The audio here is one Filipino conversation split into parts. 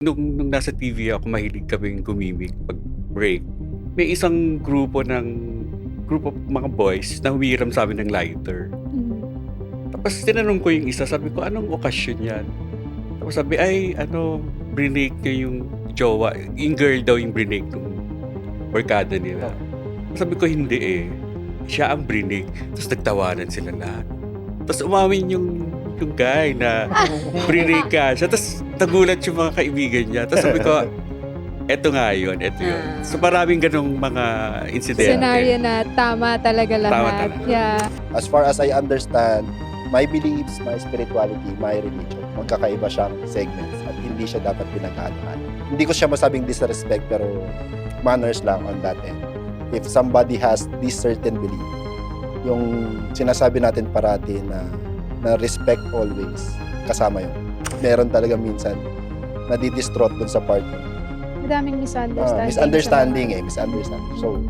Nung nasa TV ako, mahilig kaming gumimik 'pag break. May isang group of mga boys na humihiram sa'min ng lighter. Mhm. Tapos tinanong ko yung isa, sabi ko, "Anong okasyon 'yan?" Tapos sabi, "Ay ano, brinake niya yung jowa, yung girl daw yung brinake nung barkada nila." Sabi ko, "Hindi eh, siya ang brinake." Tapos nagtawanan sila lahat. Tapos umamin yung guy na brinake ka siya. Tapos nagulat yung mga kaibigan niya. Tapos sabi ko, eto nga yun, eto yun. So maraming ganong mga insidente. Scenario na tama talaga lahat. Tama talaga. Yeah. As far as I understand, my beliefs, my spirituality, my religion, magkakaiba siyang segments at hindi siya dapat pinaghahandaan. Hindi ko siya masabing disrespect pero manners lang on that end. If somebody has this certain belief, yung sinasabi natin parati na respect always, kasama yun. Meron talaga minsan nadidistraught dun sa partner. Madaming misunderstanding. Misunderstanding. So,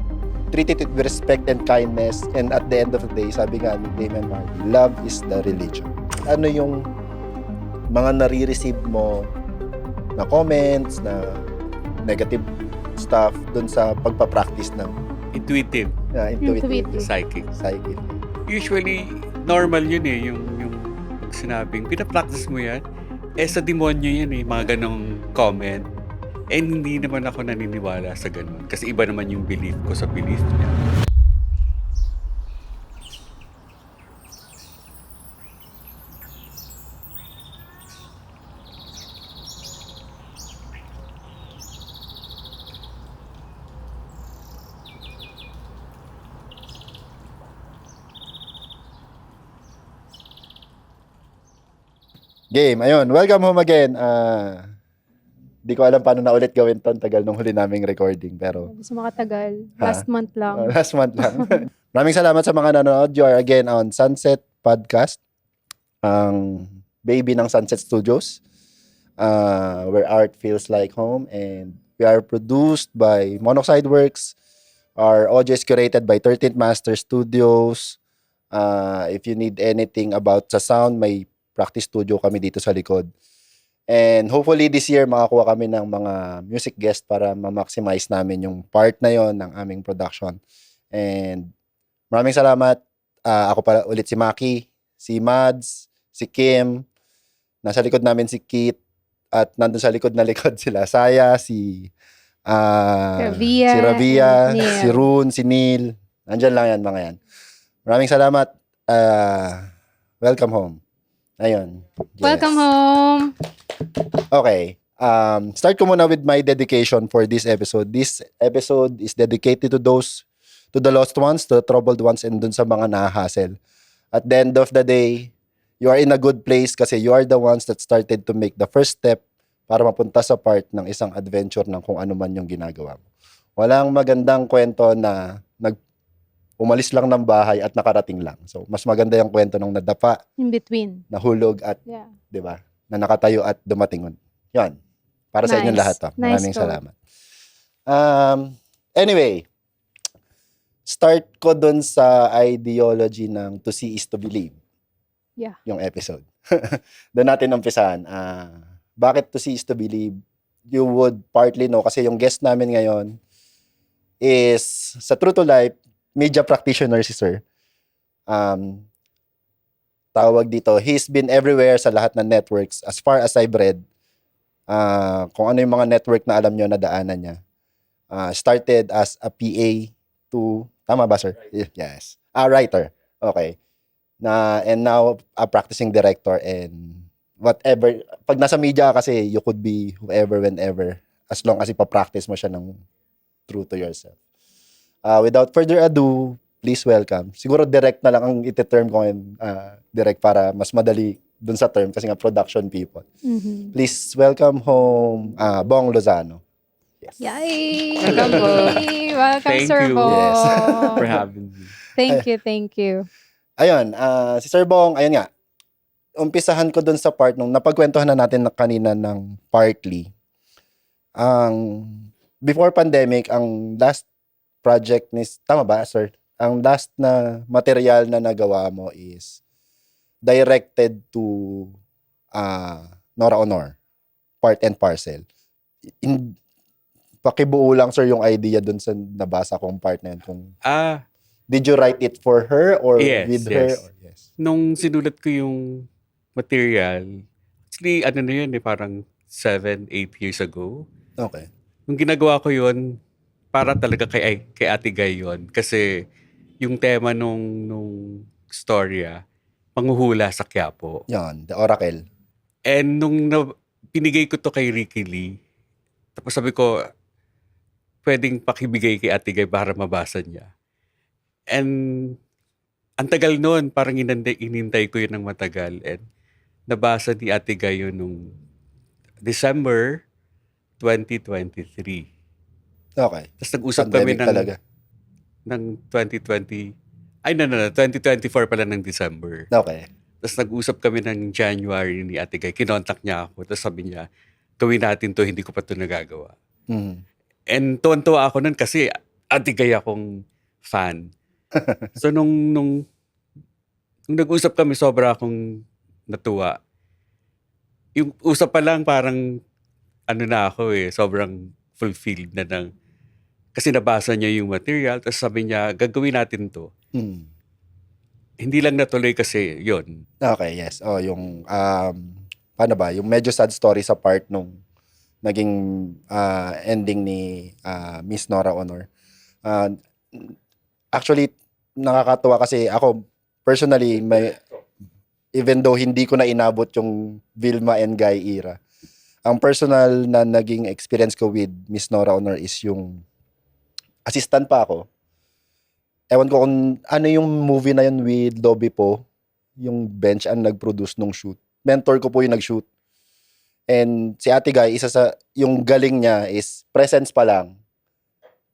treat it with respect and kindness, and at the end of the day, sabi nga ni Damian Marley, love is the religion. Ano yung mga nare-receive mo na comments, na negative stuff dun sa pagpa-practice ng Intuitive, Intuitive. psychic. psychic? Usually, normal yun eh, yung sinabing, pinapractice mo yan, sa demonyo yan eh, mga ganong comment. And hindi naman ako naniniwala sa ganon. Kasi iba naman yung belief ko sa belief niya. Game, ayun. Welcome home again. Di ko alam paano na ulit gawin to. Tagal nung huli naming recording. Pero Gusto makatagal. Ha? Last month lang. last month lang. Maraming salamat sa mga nanonood. You are again on Sunset Podcast. Ang baby ng Sunset Studios. Where art feels like home. And we are produced by Monoxide Works. Our audio is curated by 13th Master Studios. If you need anything about sa sound, may practice studio kami dito sa likod. And hopefully this year makakuha kami ng mga music guest para ma-maximize namin yung part na yon ng aming production. And maraming salamat. Ako pala ulit si Maki, si Mads, si Kim. Nasa likod namin si Kit. At nandun sa likod na likod sila. Saya, si Ravia, Neil. si Rune, si Neil. Nandyan lang yan, mga yan. Maraming salamat. Welcome home. Ayun. Yes. Welcome home. Okay. Start ko muna with my dedication for this episode. This episode is dedicated to the lost ones, to the troubled ones, and dun sa mga nahahassle. At the end of the day, you are in a good place kasi you are the ones that started to make the first step para mapunta sa part ng isang adventure ng kung ano man yung ginagawa mo. Walang magandang kwento na umalis lang ng bahay at nakarating lang. So, mas maganda yung kwento ng nadapa, In between. nahulog at, Yeah. 'di ba? Na nakatayo at dumating. 'Yon. Para sa inyong Nice. lahat 'to. Maraming Nice salamat. Anyway, start ko dun sa ideology ng to see is to believe. Yeah. Yung episode. Doon natin umpisahan. Bakit to see is to believe? You would partly know kasi yung guest namin ngayon is sa True to Life media practitioner si Sir. Tawag dito, he's been everywhere sa lahat ng networks as far as I've read. Kung ano yung mga network na alam nyo na daanan niya. Started as a PA to, tama ba sir? Yes. Writer. Okay. And now a practicing director and whatever. Pag nasa media kasi, you could be whoever, whenever. As long as ipapractice mo siya ng true to yourself. Without further ado, please welcome. Siguro direct na lang ang iti-term ko ngayon, direct para mas madali dun sa term kasi nga production people. Mhm. Please welcome home Bong Lozano. Yes. Yay! Welcome po. Welcome, Thank Sir you. Bong. Yes. For having me. Thank you. Ayun, si Sir Bong, ayun nga. Umpisahan ko dun sa part nung napagkwentuhan na natin kanina ng partly. Before pandemic, ang last project ni, tama ba sir? Ang last na material na nagawa mo is directed to Nora Honor, part and parcel. in, pakibuo lang sir yung idea dun sa nabasa kong part na yun. Kung, did you write it for her or Yes, with her? yes. Or, yes. Nung sinulat ko yung material, actually, ano na yun parang 7-8 years ago. Okay. Nung ginagawa ko yun, para talaga kay Ate Guy yun. Kasi yung tema nung storya, panghuhula sa Quiapo. Yan, the Oracle. And pinigay ko to kay Ricky Lee, tapos sabi ko, pwedeng pakibigay kay Ate Guy para mabasa niya. And ang tagal noon, parang inintay ko yun ng matagal. And nabasa ni Ate Guy yun nung December 2023. Okay. Tapos nag-usap kami Pandemic talaga. ng 2020. Ay, no, 2024 pala ng December. Okay. Tapos nag-usap kami ng January ni Ate Guy. Kinontak niya ako. Tapos sabi niya, gawin natin to, hindi ko pa to nagagawa. Mhm. And tuwan-tuwa ako nun kasi Ate Guy akong fan. So nung nag-usap kami, sobra akong natuwa. Yung usap pa lang parang ano na ako sobrang fulfilled na ng kasi nabasa niya yung material, tapos sabi niya, gagawin natin to. Hmm. Hindi lang natuloy kasi yon. Okay, yes. Oh, yung paano ba? Yung medyo sad story sa part nung naging ending ni Miss Nora Honor. Actually, nakakatuwa kasi ako personally even though hindi ko na inabot yung Vilma and Guy era. Ang personal na naging experience ko with Miss Nora Honor is yung assistant pa ako. Ewan ko kung ano yung movie na yun with Dobby po, yung Bench ang nag-produce nung shoot. Mentor ko po yung nag-shoot. And si Ate Guy, isa sa, yung galing niya is presence pa lang.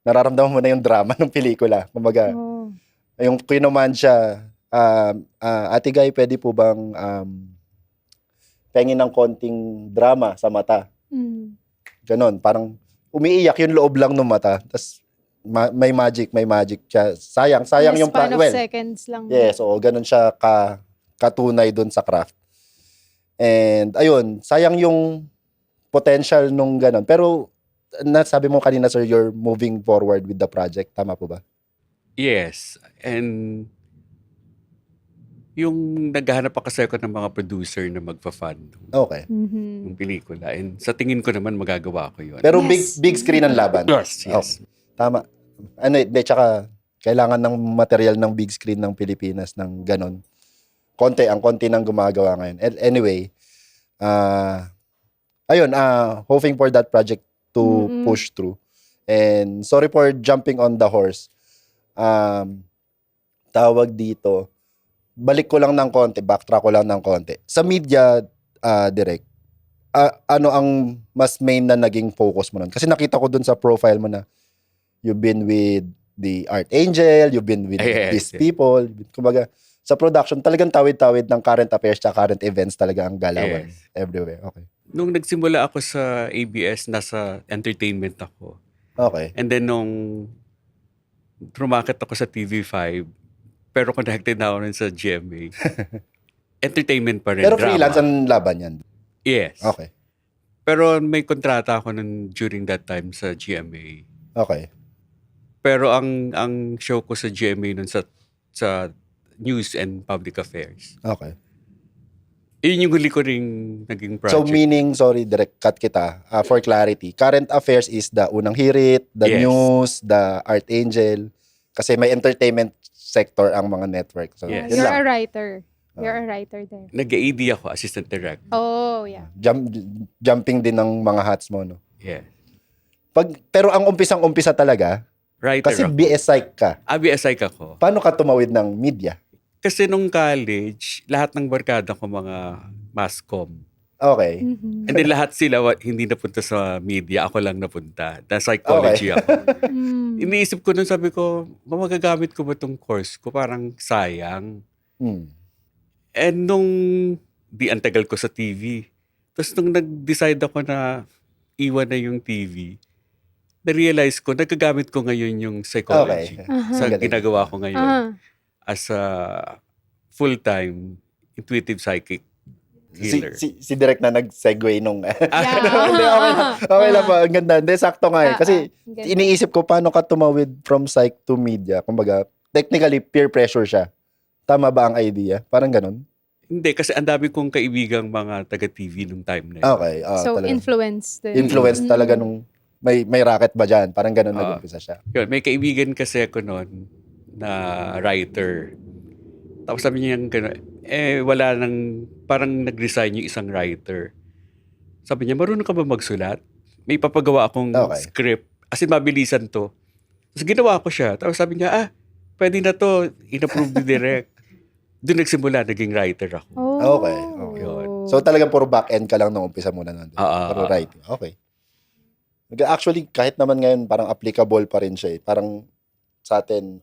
Nararamdaman mo na yung drama ng pelikula. Kumbaga, Oh. yung kinuman siya, Ate Guy, pwede po bang pengin ng konting drama sa mata? Mm. Ganon, parang umiiyak yung loob lang ng mata. Tapos may magic siya. Sayang In a yung span of well, seconds lang. yes, oo, ganun siya katunay dun sa craft. And ayun, sayang yung potential nung ganun. Pero nasabi mo kanina sir, you're moving forward with the project. Tama po ba? Yes. And yung naghahanap pa kasi ako ng mga producer na magpa-fund Okay. Mhm. ng pelikula. And sa tingin ko naman magagawa ko yun. Pero Yes. big screen ang laban. Yes, yes. Tama. Ano, tsaka kailangan ng material ng big screen ng Pilipinas ng ganon. Ang konti nang gumagawa ngayon. Anyway, ayun, hoping for that project to Mm-mm. push through. And sorry for jumping on the horse. Tawag dito, balik ko lang ng konti, backtrack ko lang ng konti. Sa media, direct, ano ang mas main na naging focus mo nun? Kasi nakita ko dun sa profile mo na you've been with the Art Angel, you've been with Yes, these yes. people. Kumbaga, sa production, talagang tawid-tawid ng current affairs at current events talaga ang galawan. Yes. Everywhere. Okay. Nung nagsimula ako sa ABS, nasa entertainment ako. Okay. And then nung rumakit ako sa TV5, pero connected na ako rin sa GMA. Entertainment pa rin. Pero drama. freelance ang laban yan. Yes. Okay. Pero may kontrata ako nun during that time sa GMA. Okay. Pero ang show ko sa GMA nun sa News and Public Affairs. Okay. Yun yung huli ko ring naging project. So meaning, sorry, direct cut kita. For clarity, current affairs is the Unang Hirit, the Yes. news, the Art Angel. Kasi may entertainment sector ang mga network. So, Yes. yun You're lang. a writer. You're a writer there. Nag-AD ako, assistant director. Oh, yeah. Jumping din ng mga hats mo, no? Yeah. Pero ang umpisang-umpisa talaga, Writer kasi ako. BS Psych ka. BSI ako. Paano ka tumawid ng media? Kasi nung college, lahat ng barkada ko mga masscom. Okay. Mhm. And then lahat sila hindi napunta sa media. Ako lang napunta. Na psychology ako. Mm. Iniisip ko nun, sabi ko, magagamit ko ba itong course ko? Parang sayang. Hmm. And nung ang tagal ko sa TV. Tapos nung nag-decide ako na iwan na yung TV, na-realize ko, nagagamit ko ngayon yung psychology. Okay. Aha. Sa Galing. ginagawa ko ngayon Ah. as a full-time intuitive psychic. healer. Si Direk na nag-segue nung... Yeah. Hindi, okay lang po. Ang ganda. Hindi, sakto nga eh. Kasi Ganda. iniisip ko paano ka tumawid from psych to media. Kumbaga, technically, peer pressure siya. Tama ba ang idea? Parang ganun? Hindi, kasi ang dami kong kaibigang mga taga-TV nung time na yun. Okay. So, talaga. influence din. Influence Mm. talaga nung may racket ba dyan? Parang ganun nag-umpisa siya. Yun, may kaibigan kasi ako noon na writer. Tapos sabi niya gano'n, wala nang, parang nag-resign yung isang writer. Sabi niya, marunong ka ba magsulat? May papagawa akong Okay. script. As in, mabilisan to. Tapos ginawa ko siya. Tapos sabi niya, pwede na to. In-approve ni Direk. Doon nagsimula, naging writer ako. Oh. Okay. Yun. So talagang puro back-end ka lang nung umpisa muna nandun. Puro writing. Okay. Actually, kahit naman ngayon, parang applicable pa rin siya eh. Parang sa atin,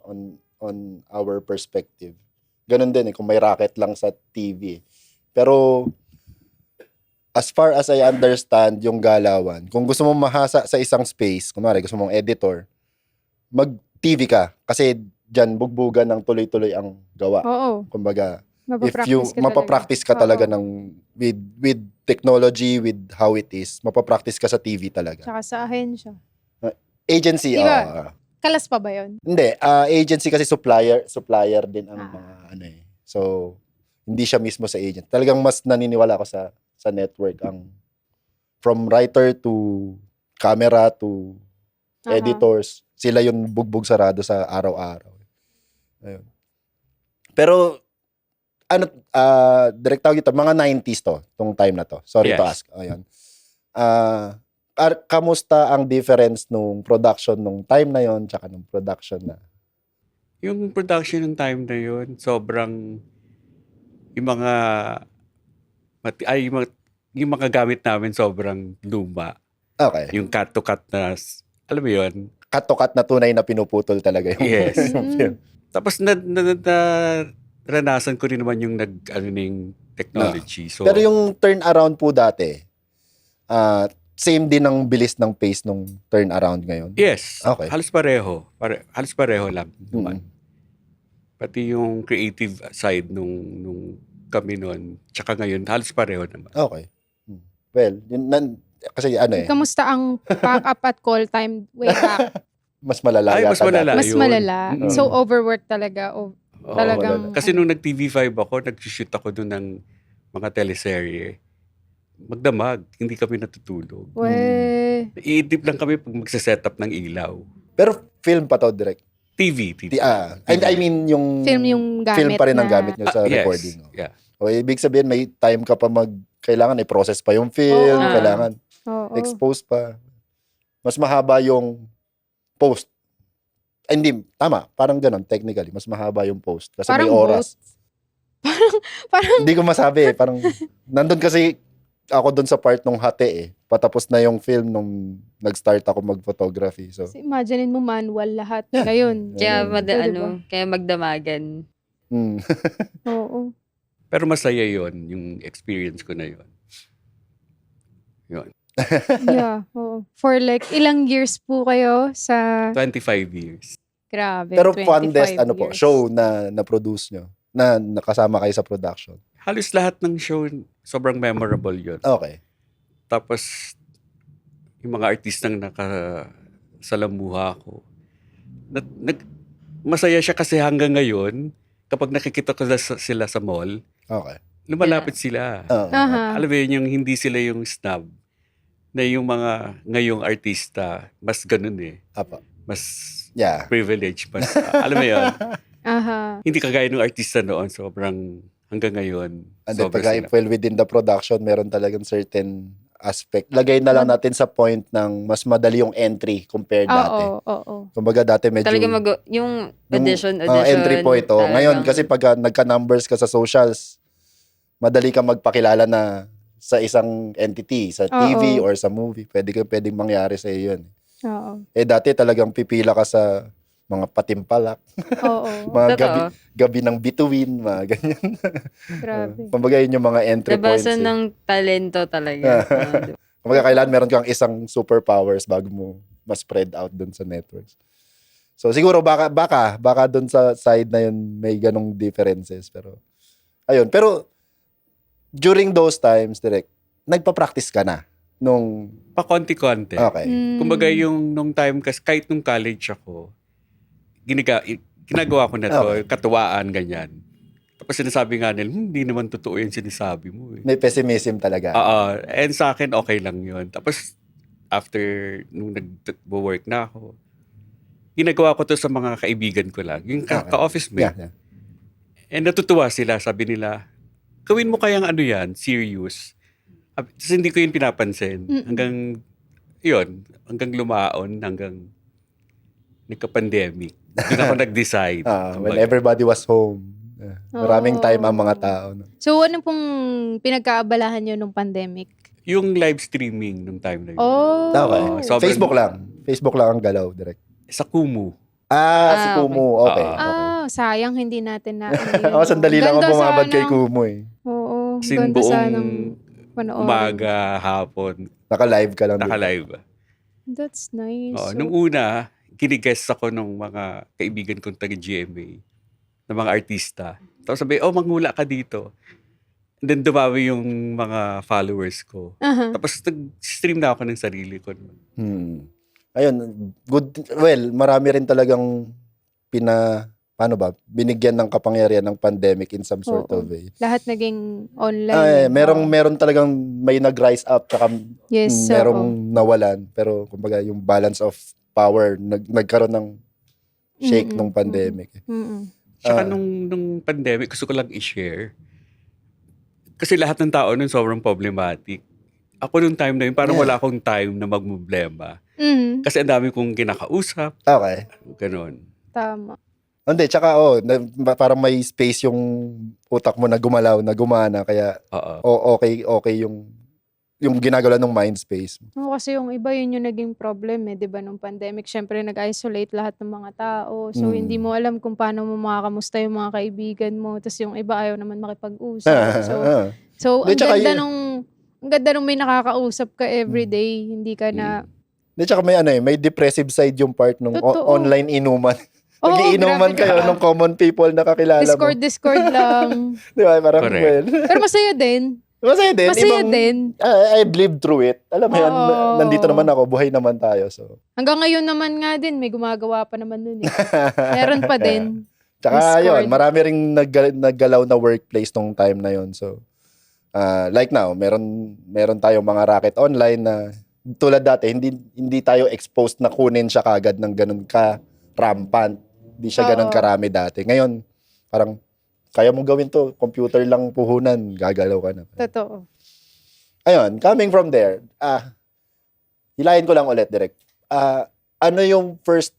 on our perspective. Ganun din eh, kung may racket lang sa TV. Pero, as far as I understand yung galawan, kung gusto mong mahasa sa isang space, kunwari gusto mong editor, mag-TV ka. Kasi dyan, bugbugan ng tuloy-tuloy ang gawa. Oo. Kumbaga, Mapapractice ka talaga Oo. ng with technology, with how it is, mapapractice ka sa TV talaga. Tsaka sa ahensya. Agency, Diba? Kalas pa ba yun? hindi, agency kasi supplier din ang mga ano eh. So, hindi siya mismo sa agent. Talagang mas naniniwala ako sa network ang from writer to camera to editors, sila yung bugbog sarado sa araw-araw. Ayun. Pero ano direct tawag ito, mga 90s tong time na to. Sorry to Yes. ask. Ayun. Kamusta ang difference nung production nung time na yon tsaka nung production na? Yung production ng time na yun, sobrang yung mga yung mga gamit namin sobrang luma. Okay. Yung cut-to-cut na, alam mo yun? Cut-to-cut na tunay na pinuputol talaga yung Yes. yung film. Tapos naranasan ko rin naman yung technology. So, Pero yung turnaround po dati, same din ang bilis ng pace nung turnaround ngayon? yes. Okay. Halos pareho. Halos pareho lang naman. Mm. Pati yung creative side nung kami noon, tsaka ngayon, halos pareho naman. Okay. Well, kasi ano eh, Kamusta ang pack-up at call time way back? mas malala Ay, yata mas malala. dati. Mas Ayun. malala. Mm-mm. So, overwork talaga. Oo. Talagang... Kasi nung nag-TV5 ako, nag-shoot ako doon ng mga teleserye. Magdamag, hindi kami natutulog. We, Iidip lang kami pag magsa-set up ng ilaw. Pero film pa to direct. TV. I mean yung film yung gamit film pa rin ang na- gamit nyo sa Yes. recording. No? Yeah. O ibig sabihin may time ka pa kailangan i-process pa yung film, Oo. kailangan Oo. expose pa. Mas mahaba yung post. Ay, hindi, tama. Parang ganun, technically. Mas mahaba yung post. Kasi Parang may oras. Parang, Hindi ko masabi eh. Parang, nandun kasi ako dun sa part nung hati eh. Patapos na yung film nung nag-start ako mag-photography. So, imaginein mo manual lahat. Yeah. Ngayon. Kaya, Ayun. Diba? kaya magdamagan. mm. Oo. Pero masaya yon yung experience ko na yon. Yun. Yeah. Oo. For like, ilang years po kayo sa... 25 years. Grabe. Pero 25 fondest, years. show na na-produce nyo, na nakasama kayo sa production. Halos lahat ng show, sobrang memorable yon. Okay. Tapos, yung mga artistang nakasalamuha ko, masaya siya kasi hanggang ngayon, kapag nakikita ko sila sa mall, Okay. lumalapit sila. Oo. Aha. Alam mo yun, yung hindi sila yung snob, na yung mga ngayong artista, mas ganun eh. Apa. Mas Yeah. privilege, mas, alam mo yun, Aha. hindi kagaya ng artista noon, sobrang hanggang ngayon, And then, sobra pag sila. well within the production, meron talagang certain aspect. Lagay na lang natin sa point ng mas madali yung entry compared dati. Oo. Kumbaga dati medyo... Talaga yung audition. entry point. Oh. talagang- Ngayon, kasi pag nagka-numbers ka sa socials, madali ka magpakilala na sa isang entity, sa TV or sa movie. Pwedeng mangyari sa iyo yun. Oo. Eh dati talagang pipila ka sa mga patimpalak, Oo. mga Totoo. gabi ng bituin, mga ganyan. Grabe. Kumbaga yun yung mga entry points. Labasan Eh. ng talento talaga. Kumbaga kailangan meron kang isang superpowers bago mo ma-spread out dun sa networks. So siguro baka dun sa side na yun may ganong differences. Pero ayun, pero during those times, direct, nagpa-practice ka na nung, Pa-konti-konti. okay. Kumbaga yung nung time, kasi kahit nung college ako, ginagawa ko na to, Okay. katuwaan, ganyan. Tapos sinasabi nga nila, hindi naman totoo yung sinasabi mo eh. May pessimism talaga. And sa akin, okay lang yun. Tapos, after nung nag-work na ako, ginagawa ko to sa mga kaibigan ko lang. Yung Okay. ka-office mate. Yeah. And natutuwa sila. Sabi nila, gawin mo kayang ano yan, serious. Tapos hindi ko yun pinapansin. Hanggang, hanggang lumaon, hanggang nagka-pandemic. Doon ako nag-decide. When everybody was home. Maraming time ang mga tao. No? So, ano pong pinagkaabalahan nyo nung pandemic? Yung live streaming nung time na yun. Okay. sobrang- Facebook lang. Facebook lang ang galaw, direct. Sa Kumu. Si okay. Kumu. Okay. Sayang hindi natin na. Ako sandali lang ako Ganda bumabad kay sana. Kumu eh. Oo. Kasi Ganda buong sanang panoorin. umaga, hapon, Naka-live ka lang. dito. naka-live. That's nice. Oo, So, nung una, kiniguest ako ng mga kaibigan kong taga-GMA, ng mga artista. Tapos sabi, manghula ka dito. And then dumami yung mga followers ko. Tapos nag-stream na ako ng sarili ko. Ayun, good. Well, marami rin talagang binigyan ng kapangyarihan ng pandemic in some sort Oo. of way. lahat naging online. Meron talagang may nag-rise up tsaka Yes, merong nawalan. Pero kumbaga yung balance of power nagkaroon ng shake nung pandemic. Tsaka nung pandemic, gusto ko lang i-share. Kasi lahat ng tao nun sobrang problematic. Ako nung time na yun, parang wala akong time na magmoblema. Kasi ang dami kong kinakausap. Okay. Ganon. Tama. Hindi, tsaka parang may space yung utak mo na gumalaw, na gumana, kaya Oo. okay yung ginagalaw ng mind space. Kasi yung iba yun yung naging problem di ba nung pandemic. Syempre nag-isolate lahat ng mga tao. So hindi mo alam kung paano mo makakamusta yung mga kaibigan mo. Tapos yung iba ayaw naman makipag-usap. So Di, tsaka ang ganda nung may nakakausap ka everyday. Hindi ka na... Di, tsaka may depressive side yung part nung Totoo. online inuman. Oo, Nag-iinuman grabe kayo ka. ng common people na kakilala mo. Discord lang. Di ba? Parang, Correct. well, Pero masaya din. masaya din. Masaya din. I've lived through it. Alam mo yan, Oo. nandito naman ako, buhay naman tayo. So. Hanggang ngayon naman nga din, may gumagawa pa naman nun Meron pa din. Tsaka Discord. yun, marami ring naggalaw na workplace nung time na yun. So, like now, meron tayong mga racket online na tulad dati, hindi tayo exposed na kunin siya kagad ng ganun ka rampant. Hindi siya ganun karami dati. Ngayon, parang kaya mo gawin to, computer lang puhunan, gagalaw ka na. Totoo. Ayun, coming from there, hilahin ko lang ulit, direct. Ano yung first,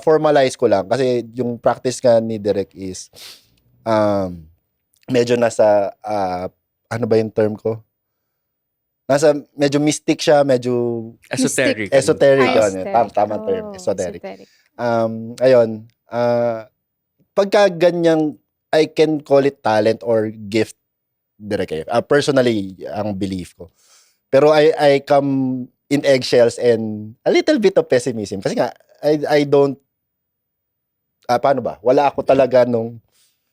formalize ko lang, kasi yung practice ka ni Direk is, medyo nasa, ano ba yung term ko? Medyo mystic siya, medyo Esoteric. esoteric. Aesthetic. Yun, tama term, Oh, esoteric. esoteric. Ayun, pagka ganyang, I can call it talent or gift, Direk. Personally, ang belief ko. Pero I come in eggshells and a little bit of pessimism. Kasi nga, I don't, paano ba? Wala ako talaga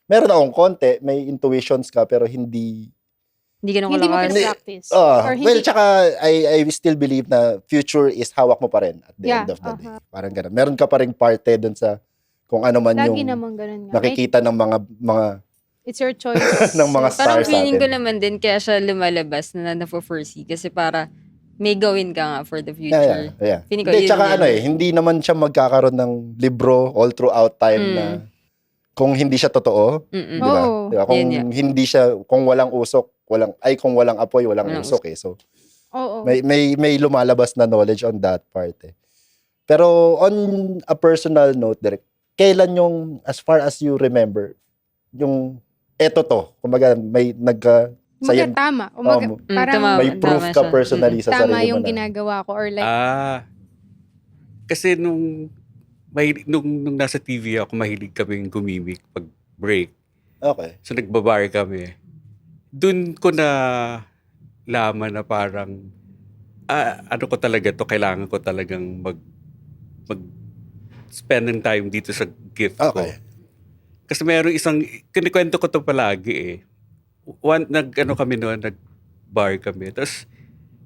meron akong konti, may intuitions ka, pero hindi Hindi ka Hindi mo kalakas. practice. Or hindi, well, tsaka I still believe na future is hawak mo pa rin at the end of the day. Parang ganun. Meron ka pa rin parte dun sa kung ano man lagi yung naman ganun nga. nakikita ng mga It's your choice. ng mga Parang stars feeling ko natin. naman din kaya siya lumalabas na na-foresee kasi para may gawin ka nga for the Yeah. future. Feeling ko Hindi, yun tsaka yun. hindi naman siya magkakaroon ng libro all throughout time na kung hindi siya totoo, Mm-mm. di ba? Oo. Di ba? Kung Yun, hindi siya, kung walang usok, kung walang apoy, walang Walang usok eh. So, Oo. may lumalabas na knowledge on that part eh. Pero on a personal note, Direk, kailan yung, as far as you remember, yung eto to, kumbaga may Umaga tama. Umaga, parang tama. may proof Tama ka siya. personally sa tama sarili yung mo na. ginagawa ko or like, Kasi nung nasa TV ako, mahilig kaming gumimik pag break. Okay. So nagbabar kami. Doon ko na laman na parang ano ko talaga to, kailangan ko talagang mag spend ng time dito sa gift ko. Okay. Kasi mayroong isang, kinikwento ko to palagi eh. nag-ano kami noon, nag-bar kami. Tapos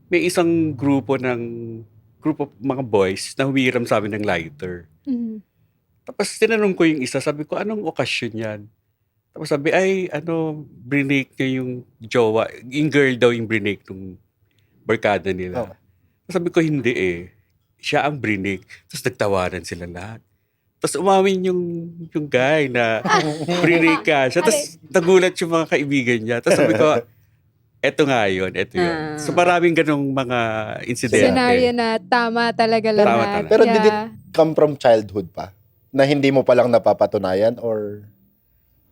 may isang group of mga boys na humiram sa amin ng lighter. Mhm. Tapos tinanong ko yung isa, sabi ko, anong okasyon yan? Tapos sabi, ay, brinake niya yung jowa, yung girl daw yung brinake nung barkada nila. Okay. Sabi ko, hindi eh. Siya ang brinake. Tapos nagtawanan sila lahat. Tapos umawin yung guy na brinake ka siya. Tapos nagulat yung mga kaibigan niya. Tapos sabi ko, eto nga yun, eto yun. So maraming ganong mga insidente. Scenario na tama talaga Tama lahat. talaga. Pero did it come from childhood pa? Na hindi mo palang napapatunayan or...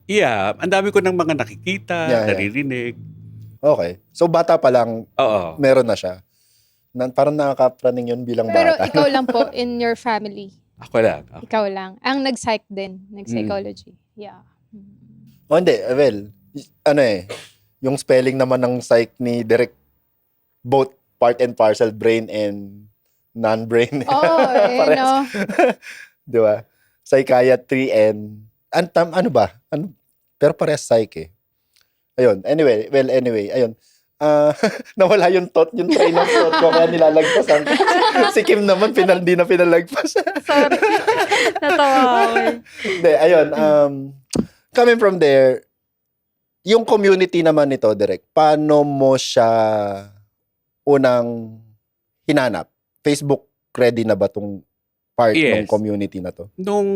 Yeah, ang dami ko ng mga nakikita, Yeah. naririnig. Okay. So bata pa lang, Oo. meron na siya. Parang nakakapraning yun bilang Pero bata. ikaw lang po in your family. Ako lang. Ikaw lang. Ang nag-psych din. Nag-psychology. Yeah. O hindi, well, yung spelling naman ng psych ni Derek, both part and parcel, brain and non-brain. Oo, Parehas. no? Di ba? Psychiatry and, ano ba? Pero parehas psych eh. Ayun, anyway, ayun. Nawala yung train of thought ko, kaya nilalagpasan. Si Kim naman, di na pinalagpas. Sorry. Natawa ako eh. Hindi, ayun. Coming from there, yung community naman nito, Direk, paano mo siya unang hinanap? Facebook ready na ba tong part ng Yes. community na to? Nung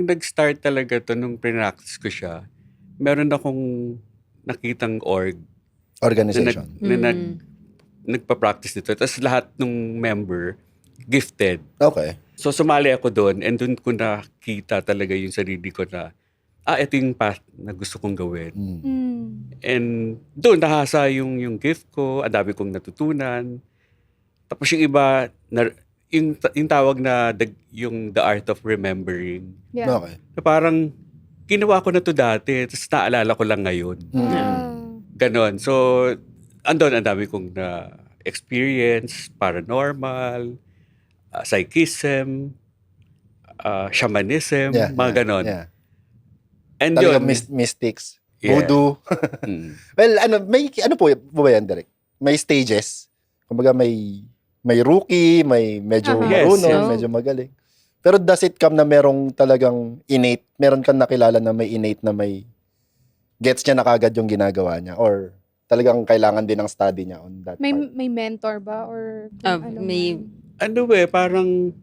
nag-start talaga to, nung practice ko siya, meron akong nakitang org Organization. na nagpa-practice nito. Tapos lahat ng member, gifted. Okay. So sumali ako doon and doon ko nakita talaga yung sarili ko na, ito yung path na gusto kong gawin. And doon nahasa yung gift ko, ang dami kong natutunan. Tapos yung iba, yung tawag na yung The Art of Remembering. Yeah. Okay. Na parang ginawa ko na to dati, tapos naalala ko lang ngayon. Ganon. So, andun ang dami kong na-experience, paranormal, psychism, shamanism, Yeah, mga ganon. Yeah. And Talagang yun, mystics, Yeah. voodoo. mm, Well, ano po ba yan, Direk? May stages. Kumbaga may rookie, may medyo Yes, marunong, yes. medyo magaling. Pero does it come na merong talagang innate, meron kang nakilala na may innate na may gets niya na kagad yung ginagawa niya? Or talagang kailangan din ng study niya on that May part? may mentor ba or May- parang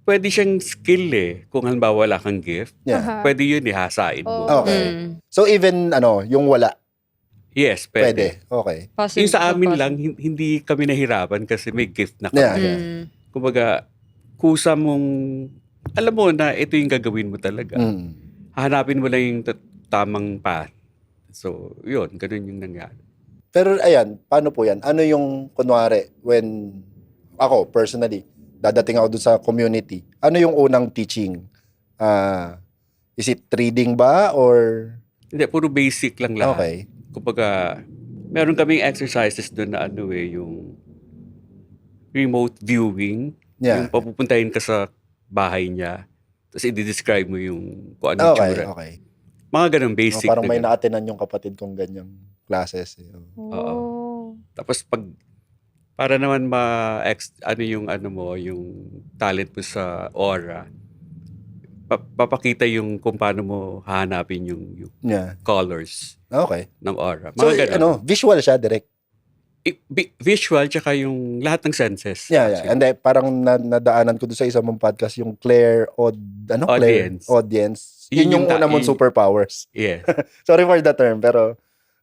pwede siyang skill kung halimbawa wala kang gift. Yeah. Aha. Pwede yun hasain mo. Oh. Okay. So even yung wala, Yes, pwede. pwede. Okay. Possible. Yung sa amin lang, hindi kami nahirapan kasi may gift na kami. Yeah. Kumbaga, kusa mong, alam mo na ito yung gagawin mo talaga. Mm. Hahanapin mo lang yung tamang path. So, yun, ganun yung nangyari. Pero ayan, paano po yan? Ano yung, kunwari, when ako, personally, dadating ako dun sa community, ano yung unang teaching? Is it reading ba? Or, Hindi, puro basic lang lahat. okay. Kumbaga, meron kaming exercises doon na yung remote viewing. Yeah. Yung papupuntahin ka sa bahay niya. Tapos i-describe mo yung kung ano yung Okay, tsura. okay. Mga ganun, basic Parang na may ganun. naatinan yung kapatid kong ganyang classes. Oh. Tapos para naman yung talent mo sa aura, papakita yung kung paano mo hahanapin yung Yeah. colors Okay. ng aura. So, Mga ganun. visual siya, direct. Visual, tsaka yung lahat ng senses. Yeah. actually. And then, parang nadaanan ko doon sa isang mong podcast, yung Claire Audience. Audience. Yun Yun yung yung una mong superpowers. Yes. Sorry for the term, pero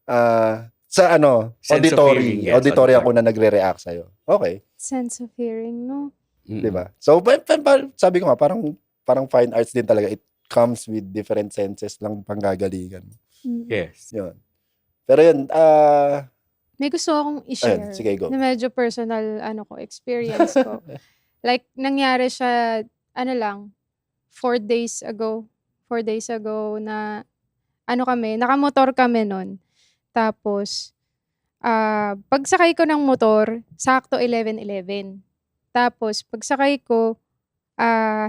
sa Sense of hearing, auditory. yes, Auditory ako na nagre-react sa'yo. Okay. Sense of hearing, no? Di ba? So, sabi ko nga, parang fine arts din talaga. It comes with different senses lang panggagalingan. Yes. Yun. Pero yun, May gusto akong i-share. Ayun, sige, go. Na medyo personal, experience ko. Like, nangyari siya, 4 days ago. 4 days ago na, nakamotor kami nun. Tapos, pagsakay ko ng motor, sakto 11:11. Tapos, pagsakay ko,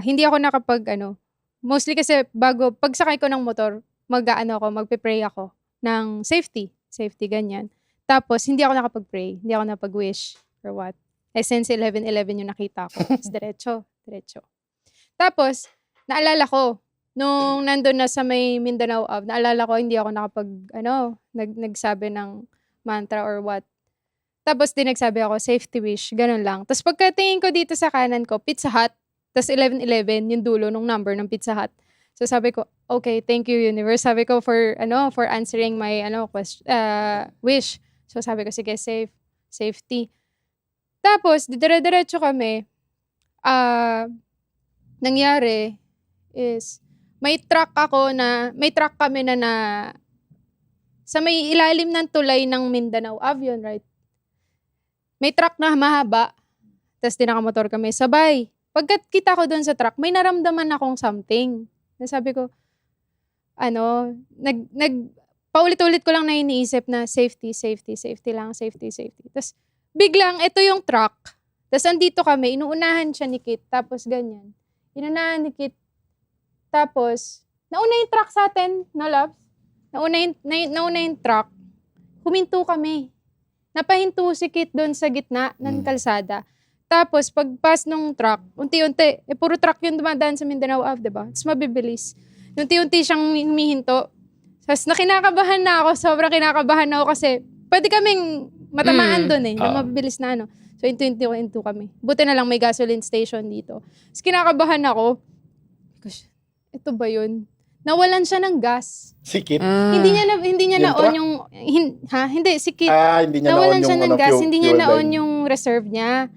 hindi ako mostly kasi pagsakay ko ng motor, magpe-pray ako. ng safety. Safety, ganyan. Tapos, hindi ako nakapag-pray. Hindi ako napag-wish or what. Eh, since 11-11 yung nakita ko. Tapos, diretso. Tapos, naalala ko, nung nandun na sa may Mindanao Ave, naalala ko, hindi ako nagsabi ng mantra or what. Tapos, di nagsabi ako, safety wish, ganun lang. Tapos, pagkatingin ko dito sa kanan ko, Pizza Hut. Tapos, 11-11, yung dulo ng number ng Pizza Hut. So, sabi ko, okay, thank you, universe. Sabi ko, for answering my, wish. So, sabi ko, sige, safety. Tapos, dire-diretso kami. Nangyari is, may truck kami na sa may ilalim ng tulay ng Mindanao Ave yun, right? May truck na mahaba, tapos dinakamotor kami, sabay. Pagkita ko doon sa truck, may naramdaman akong something. Nasabi ko, paulit-ulit ko lang na iniisip na safety lang, safety. Tapos, biglang, ito yung truck. Tapos, andito kami, inuunahan siya ni Kit, tapos ganyan. Inuunahan ni Kit, tapos, nauna yung truck sa atin, no, Labs? Nauna yung truck, huminto kami. Napahinto si Kit doon sa gitna ng kalsada. Tapos, pagpas nung truck, unti-unti, puro truck yung dumadaan sa Mindanao Ave, diba? Tapos mabibilis. Unti-unti siyang humihinto. Tapos nakinakabahan na ako, sobrang kinakabahan na ako kasi pwede kaming matamaan doon na mabibilis na So, into kami. Buti na lang may gasoline station dito. Tapos kinakabahan ako. Gosh, ito ba yun? Nawalan siya ng gas. Si Kit? Hindi niya Yung na-on truck? yung... Hindi, si Kit. Hindi niya Nawalan na-on siya yung ng gas, fuel- hindi niya fuel na-on line. yung reserve niya.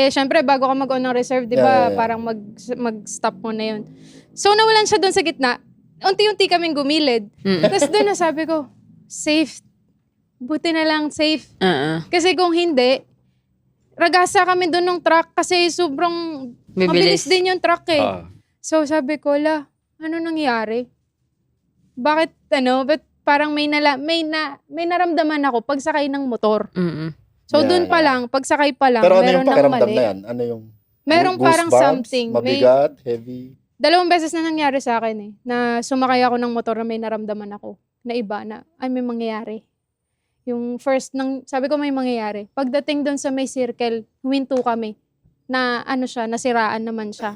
Syempre, bago ka mag-on ng reserve, di ba, Yeah. parang mag-stop mo na yun. So, nawalan siya doon sa gitna. Unti-unti kaming gumilid. Tapos doon na sabi ko, safe. Buti na lang, safe. Kasi kung hindi, ragasa kami doon ng truck kasi sobrang mabilis din yung truck eh. So, sabi ko, ano nangyari? Bakit, ba't parang may naramdaman ako pagsakay ng motor. So, Yeah, doon pa yeah. lang, pagsakay pa lang, Pero ano meron yung ng pakiramdam mali. na yan? Ano yung Merong parang goosebumps? something. Mabigat, heavy? 2 beses na nangyari sa akin eh. Na sumakay ako ng motor na may naramdaman ako. Na iba na, may mangyayari. Yung first, sabi ko may mangyayari. Pagdating doon sa may circle, huminto kami. Na nasiraan naman siya.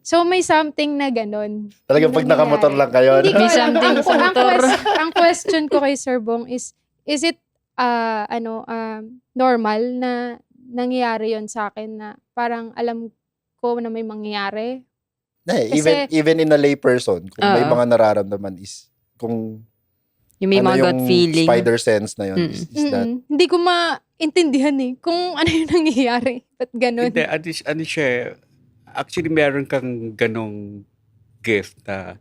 So may something na ganon. Talagang pag nakamotor lang kayo. Hindi ko May alam. something sa motor. Ang question ko kay Sir Bong is it normal na nangyayari yon sa akin na parang alam ko na may mangyayari? Even in a lay person, kung may Oo. mga nararamdaman is, kung Yung may mga gut yung feeling. spider sense na yun, is that, Hindi ko maintindihan eh kung ano yung nangyayari. Ba't ganun? Hindi, ano siya, actually meron kang ganong gift na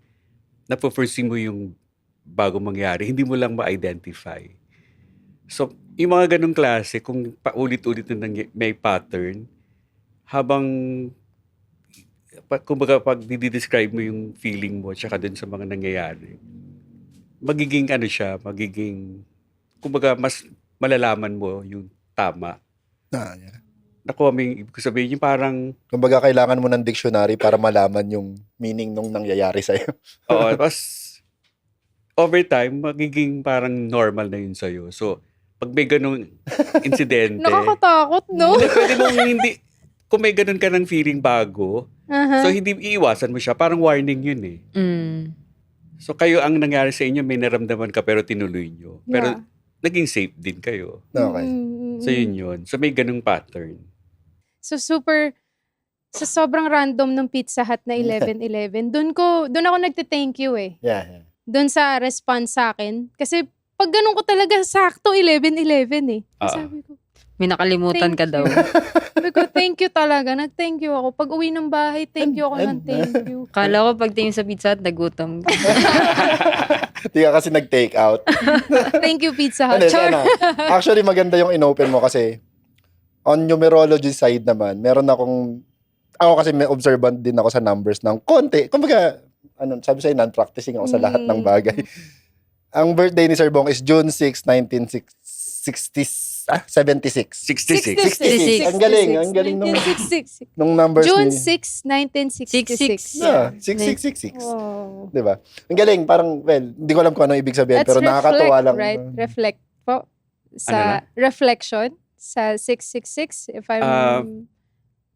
napo-foresee mo yung bago mangyari. Hindi mo lang ma-identify. So, yung mga ganong klase, kung paulit-ulit na may pattern, habang kumbaga pag didi-describe mo yung feeling mo tsaka dun sa mga nangyayari, magiging kumbaga mas malalaman mo yung tama. yeah. Nakuha mo yung ibig ko sabihin, yung parang, Kumbaga, kailangan mo ng dictionary para malaman yung meaning nung nangyayari sa'yo. tapos, over time, magiging parang normal na yun sa'yo. So, pag may ganong insidente, Nakakatakot, no? pwede mong hindi, kung may ganon ka ng feeling bago, so hindi iiwasan mo siya, parang warning yun eh. So, kayo ang nangyari sa inyo, may naramdaman ka pero tinuloy nyo. Pero, Yeah. naging safe din kayo. Okay. So, yun. So, may ganong pattern. So sobrang random ng Pizza Hut na 11-11. Doon ako nagte-thank you eh. Yeah. Doon sa response sa akin. Kasi pag ganun ko talaga sakto 11-11 eh. Sabi ko, May nakalimutan Thank ka daw. sabi ko, thank you talaga. Nag-thank you ako. Pag uwi ng bahay, thank you ako ng thank you. Kala ko pagtingin sa Pizza Hut, nagutom. Di ka kasi nag-take out. Thank you, Pizza Hut. Hindi, Char. Actually, maganda yung inopen mo kasi on numerology side naman, ako kasi may observant din ako sa numbers ng konti. Kumbaga, sabi sa'yo, non-practicing ako sa lahat ng bagay. Ang birthday ni Sir Bong is June 6, 1967. 76. 66. 66. Ang galing, ang galing nung- 1966. Nung numbers June ni... 6, 1966. Yeah, 666. Wow. Di ba? Ang galing, parang, well, hindi ko alam kung anong ibig sabihin, pero nakakatuwa lang. Right? Reflect po. Sa Ano na? reflection, sa 666, if I'm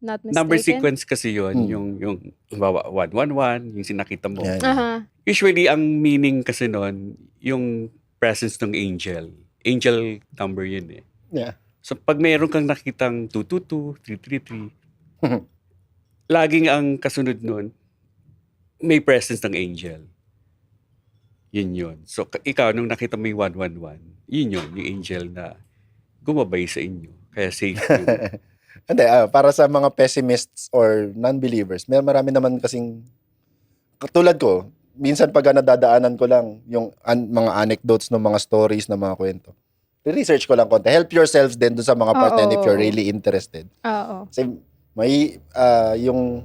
not mistaken. Number sequence kasi yun, Hmm. yung halimbawa, 111, yung sinakita mo. Yan. Aha. Usually, ang meaning kasi nun, yung presence ng angel. Angel number yun eh. Yeah. So, pag mayroon kang nakitang 222, 333, laging ang kasunod nun, may presence ng angel. Yun. So, ikaw, nung nakita mo yung 111, yun, yung angel na gumabay sa inyo. Kaya safe yun. Hindi, para sa mga pessimists or non-believers, marami naman kasing, katulad ko, minsan pag nadadaanan ko lang yung mga anecdotes ng mga stories ng mga kwento. Research ko lang konti. Help yourselves din dun sa mga part na yun if you're really interested. Oo. Kasi may yung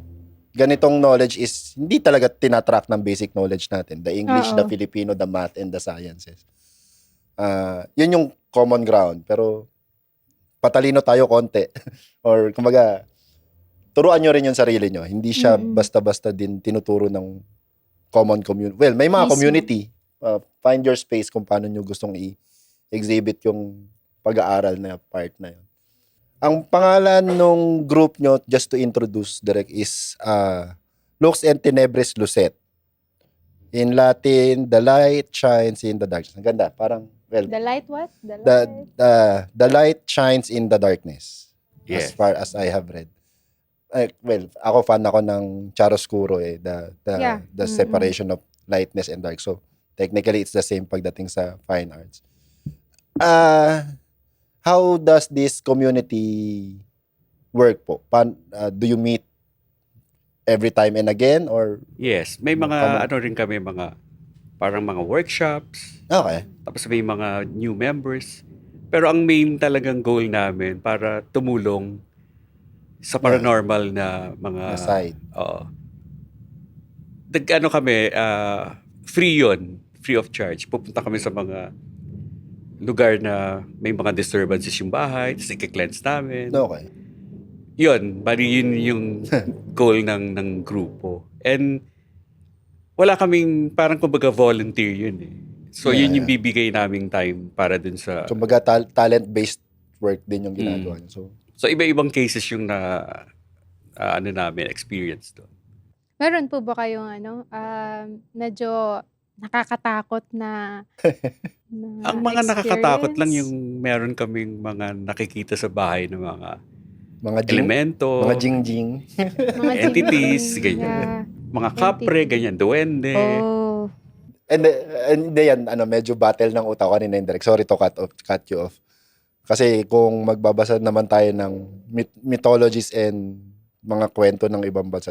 ganitong knowledge is hindi talaga tinatrack ng basic knowledge natin. The English, Oo. the Filipino, the math, and the sciences. Yun yung common ground. Pero patalino tayo konti. Or kumbaga, turuan nyo rin yung sarili nyo. Hindi siya basta-basta din tinuturo ng common community. Well, may mga Mismo. community. Find your space kung paano nyo gustong i-exhibit yung pag-aaral na part na yun. Ang pangalan nung group nyo, just to introduce direct, is Lux and Tenebris Lucet. In Latin, the light shines in the darkness. Ang ganda. Parang, well, The light what? The light. the light shines in the darkness. As Yes. far as I have read. Well, ako fan ako ng chiaroscuro eh. Yeah. The separation of lightness and dark. So, technically, it's the same pagdating sa fine arts. How does this community work po? Do you meet every time and again? Or, Yes, may Common. mga, rin kami, parang mga workshops, okay. tapos may mga new members. Pero ang main talagang goal namin para tumulong sa paranormal na mga... Aside. Oo. Kami, free yun. Free of charge. Pupunta kami sa mga lugar na may mga disturbances yung bahay, tapos i-cleanse namin. Okay. Yun, bali yun yung goal ng grupo. And wala kaming, parang kumbaga volunteer yun eh. So yun yung bibigay naming time para dun sa... Kumbaga, talent-based work din yung ginagawa niyo. So iba-ibang cases yung namin, experience doon. Meron po ba kayong medyo nakakatakot na Ang mga nakakatakot lang experience? yung meron kaming mga nakikita sa bahay ng mga Mga elemento, Mga jing-jing. Mga entities, jing- ganyan. mga kapre, ganyan, duwende. Oh. And yan, medyo battle ng utak ko kanina, Direk. Sorry to cut you off. Kasi kung magbabasa naman tayo ng mythologies and mga kwento ng ibang bansa,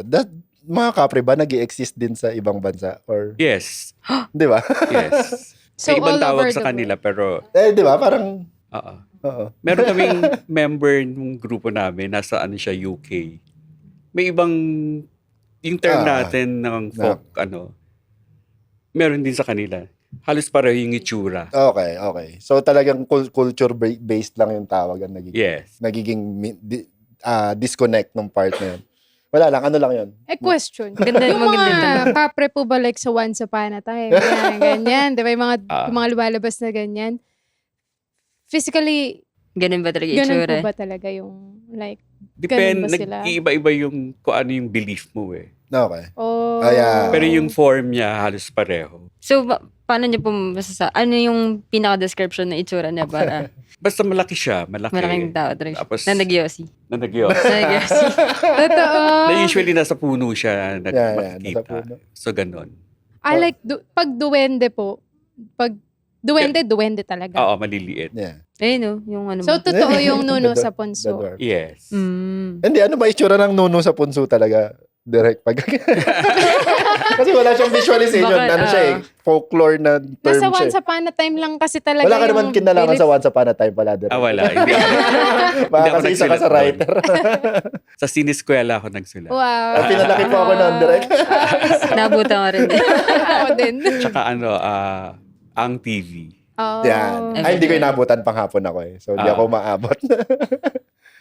mga kapre ba nag-i-exist din sa ibang bansa? Or, Yes, di ba? yes. So May ibang all tawag over sa the kanila, pero Di ba? Parang, oo. oo. Meron kaming member ng grupo namin, nasa siya, UK. May ibang, yung term natin ng folk, meron din sa kanila. Halos pareho yung itsura. Okay. So talagang culture-based lang yung tawag ang Yes. nagiging disconnect ng part na yun. Wala lang, ano lang yun. Question. Ganda, Yung maganda. mga kapre po ba like sa Once Upon a Time? Ganyan. Di ba yung mga lumalabas na ganyan? Physically, Ganun ba talaga ganun itsura? po ba talaga yung like, Depende, Ganun ba sila? nag-iiba-iba yung kung ano yung belief mo eh. Okay. oh. Yeah. Pero yung form niya halos pareho. So, paano niyo po ano yung pinaka-description na itsura niya para Basta malaki siya, malaki. malaking tao talaga? Tapos, Na nagyosi. na nagyos. Na nagyosi. Totoo. Na usually nasa puno siya Nasa makikita. puno. So, ganun. Like, pag duwende po, duwende talaga. Oo, maliliit. Yeah. Ayun no, yung ano So, mo. totoo yung nuno The sa dwarf. punso. Yes. Hindi, ano ba itsura ng nuno sa punso talaga? Direct pag... Kasi wala siyang visualization. Baka, siya folklore na term Nasa siya. Once Upon a Time lang kasi talaga Wala ka naman yung kinalaman belief. sa Once Upon a Time pala. Direct. Wala. Hindi ako, Baka hindi ako kasi isa ka nagsulat sa doon. writer. Sa sineskwela ako nagsulat. Wow. Pinalaki po ako noon, direct. Nabutan ko rin. Ako din. Tsaka ang TV. Oh. Yan. Ay, hindi ko inabutan pang hapon ako eh. So, hindi Ah. ako maabot.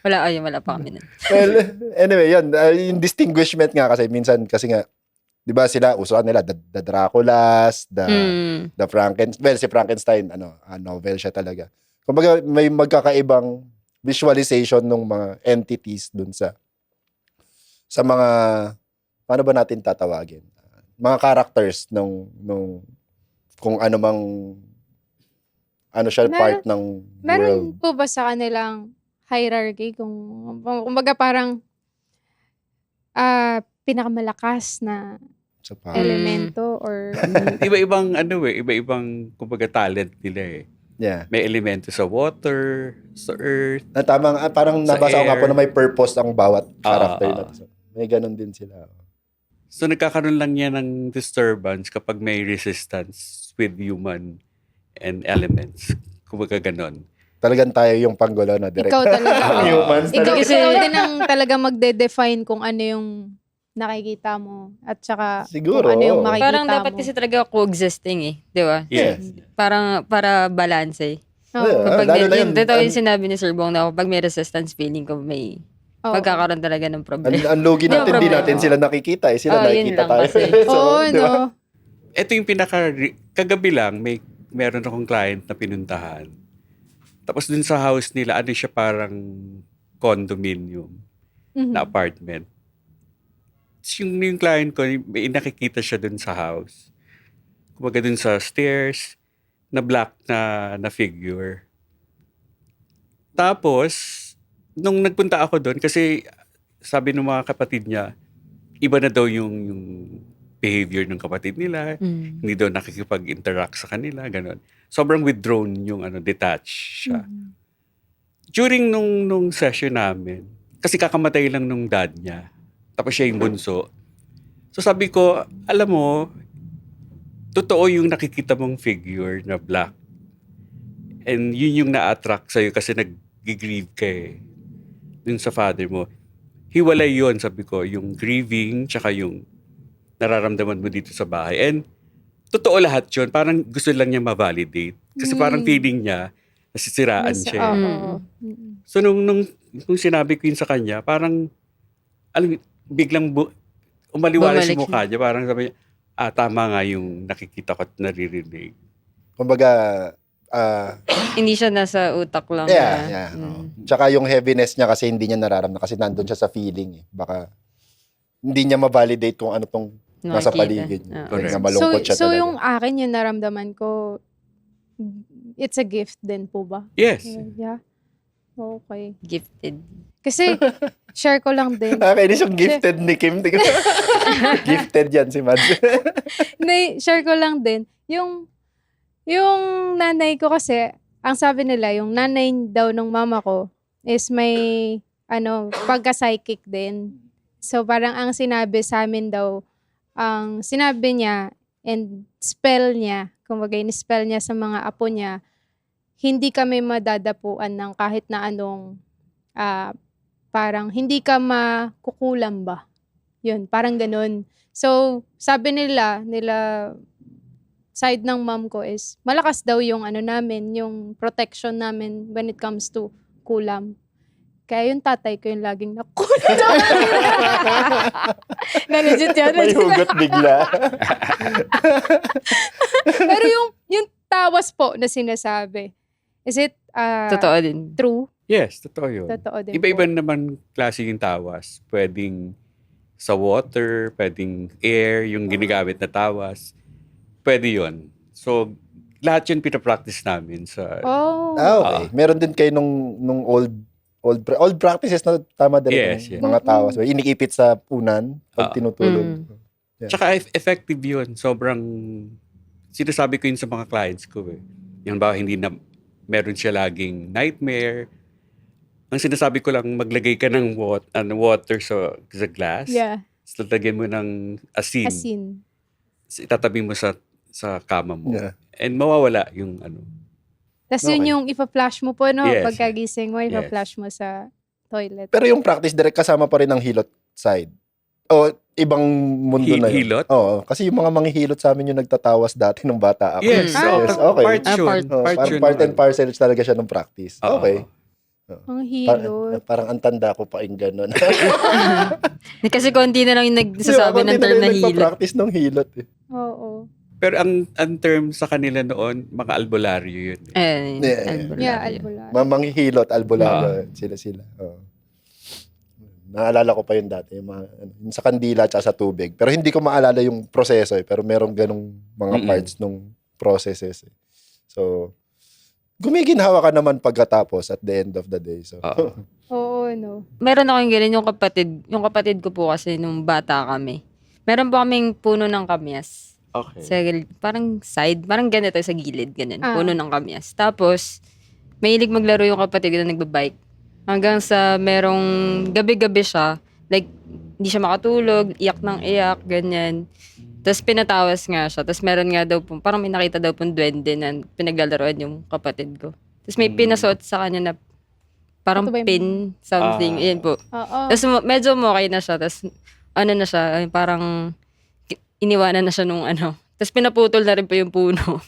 Wala pa kami nun. Well, anyway, yun. Yung distinguishment nga kasi, minsan kasi nga, di ba sila, usuan nila, the Draculas, the Frankenstein. Well, si Frankenstein, novel siya talaga. Kumbaga, may magkakaibang visualization ng mga entities dun sa mga, paano ba natin tatawagin? Mga characters nung kung ano mang siya part ng world. Meron po ba sa kanilang hierarchy kumbaga parang pinakamalakas na Sa pa. elemento or Iba-ibang iba-ibang kumbaga talent nila eh. Yeah. May elemento sa water, sa earth. Na tamang, parang Sa nabasa ko nga air. po na may purpose ang bawat character Ah. na. So, may ganun din sila. So nagkakaroon lang yan ng disturbance kapag may resistance with human and elements. Kumbaga ganon. Talagang tayo yung panggulo na direct. ikaw talaga. Humans ikaw, talaga. ikaw din ang talaga magde-define kung ano yung nakikita mo at saka Siguro. kung ano yung makikita Parang dapat mo. kasi talaga coexisting eh. Di ba? Yes. Parang para balance eh. Oo. Yeah. Kapag lalo na yun, totoo yung sinabi ni Sir Bong na kapag may resistance feeling ko may Oo. pagkakaroon talaga ng problema. Ang lugi natin, Hindi di mo natin problema. sila nakikita eh. Sila Oh, yun nakikita lang tayo. kasi. Oo, di ba? no. Ito yung kagabi lang, meron akong client na pinuntahan. Tapos dun sa house nila, siya parang condominium Mhm. na apartment. Tapos yung client ko, may nakikita siya dun sa house. Kumbaga dun sa stairs, na black na figure. Tapos, nung nagpunta ako doon, kasi sabi ng mga kapatid niya, iba na daw yung behavior ng kapatid nila. Hindi daw nakikipag-interact sa kanila, gano'n. Sobrang withdrawn yung detached siya. Mhm. During nung session namin, kasi kakamatay lang nung dad niya. Tapos siya yung bunso. So sabi ko, alam mo, totoo yung nakikita mong figure na black. And yun yung na-attract sa'yo kasi nag-grieve ka eh. Dun sa father mo. Hiwalay yun, sabi ko. Yung grieving, tsaka yung nararamdaman mo dito sa bahay. And totoo lahat yun. Parang gusto lang niya ma-validate. Kasi parang feeling niya, nasisiraan siya. eh. Oo. Mhm. So nung sinabi ko yun sa kanya, parang biglang umaliwala Bumalik si mukha niya. Parang sabi niya, tama nga yung nakikita ko at naririnig. Kumbaga, Hindi siya nasa utak lang. yeah. Tsaka yung heaviness niya kasi hindi niya nararamdaman kasi nandun siya sa feeling eh. Baka hindi niya ma-validate kung ano tong nasa Nakikita. paligid niya. Correct. Na malungkot siya So talaga. yung akin, yung naramdaman ko, it's a gift din po ba? Yes. Yeah. Okay. Gifted. Kasi, share ko lang din. Nakakainis yung gifted ni Kim. Gifted yan si Mads. Share ko lang din. Yung nanay ko kasi, ang sabi nila, yung nanay daw ng mama ko is may, pagka-psychic din. So, parang ang sinabi sa amin daw, ang sinabi niya and spell niya, kumbaga in-spell niya sa mga apo niya, hindi kami madadapuan ng kahit na anong, parang hindi ka makukulam ba? Yun, parang ganun. So, sabi nila side ng mom ko is, malakas daw yung namin, yung protection namin when it comes to kulam. Kaya yung tatay ko yung laging nakulam. Na-legit yan. May hugot bigla. Pero yung tawas po na sinasabi, is it Totoo din. true? Yes, totoo yun. Totoo din Iba-iba po. naman klase yung tawas. Pwedeng sa water, pwedeng air, yung ginagamit na tawas. Pwede yun. So, lahat yun pinapractice namin sa... Oh. Okay. Meron din kayo nung old practices na tama din. Yes, yung yes. mga tawas. Iniipit sa unan pag tinutulog. Yeah. Tsaka effective yun. Sobrang... Sinasabi ko yun sa mga clients ko eh. Yung ba, hindi na... Meron siya laging nightmare. Ang sinasabi ko lang, maglagay ka ng water sa glass. Yeah. Tapos lalagyan mo ng asin. Asin. Itatabi mo sa kama mo. Yeah. And mawawala yung Tapos yun Okay. yung ipa-flash mo po, no? Yes. Pagkagising mo, Yes. ipa-flash mo sa toilet. Pero yung practice direct kasama pa rin ng hilot side. O, ibang mundo na yun. Hilot? Oo. Kasi yung mga manghihilot sa amin yung nagtatawas dati nung bata ako. Yes, Yes, okay. part yun. part. Part and parcel talaga siya ng practice. Oo. Okay. Ang hilot. Parang ang tanda ko pa yung gano'n. Kasi konti na lang yung nagsasabi ng term na hilot. Practice ng hilot eh. Oo. Pero ang term sa kanila noon, mga albularyo yun. Yeah. albularyo. Yeah, albularyo. Manghihilot, albularyo. Sila. Oo. Naalala ko pa yun dati. Yung sa kandila at sa tubig. Pero hindi ko maalala yung proseso eh. Pero merong ganong mga parts nung processes eh. So, gumiginhawa ka naman pagkatapos at the end of the day. So, Oo, no. Meron akong ganun yung kapatid ko po kasi nung bata kami. Meron po kaming puno ng kamyas. Okay. Sa, parang side, parang ganito sa gilid, ganun. Ah. Puno ng kamyas. Tapos, mahilig maglaro yung kapatid ko na nagbabike. Hanggang sa merong gabi-gabi siya, like, hindi siya makatulog, iyak ng iyak, ganyan. Tapos pinatawas nga siya. Tapos meron nga daw po, parang may nakita daw pong duwende na pinaglalaroan yung kapatid ko. Tapos may pinasuot sa kanya na parang Ito ba yung- pin, something. Yan po. Oo. Tapos medyo okay na siya. Tapos ano na siya, parang iniwanan na siya nung ano. Tapos pinaputol na rin po yung puno.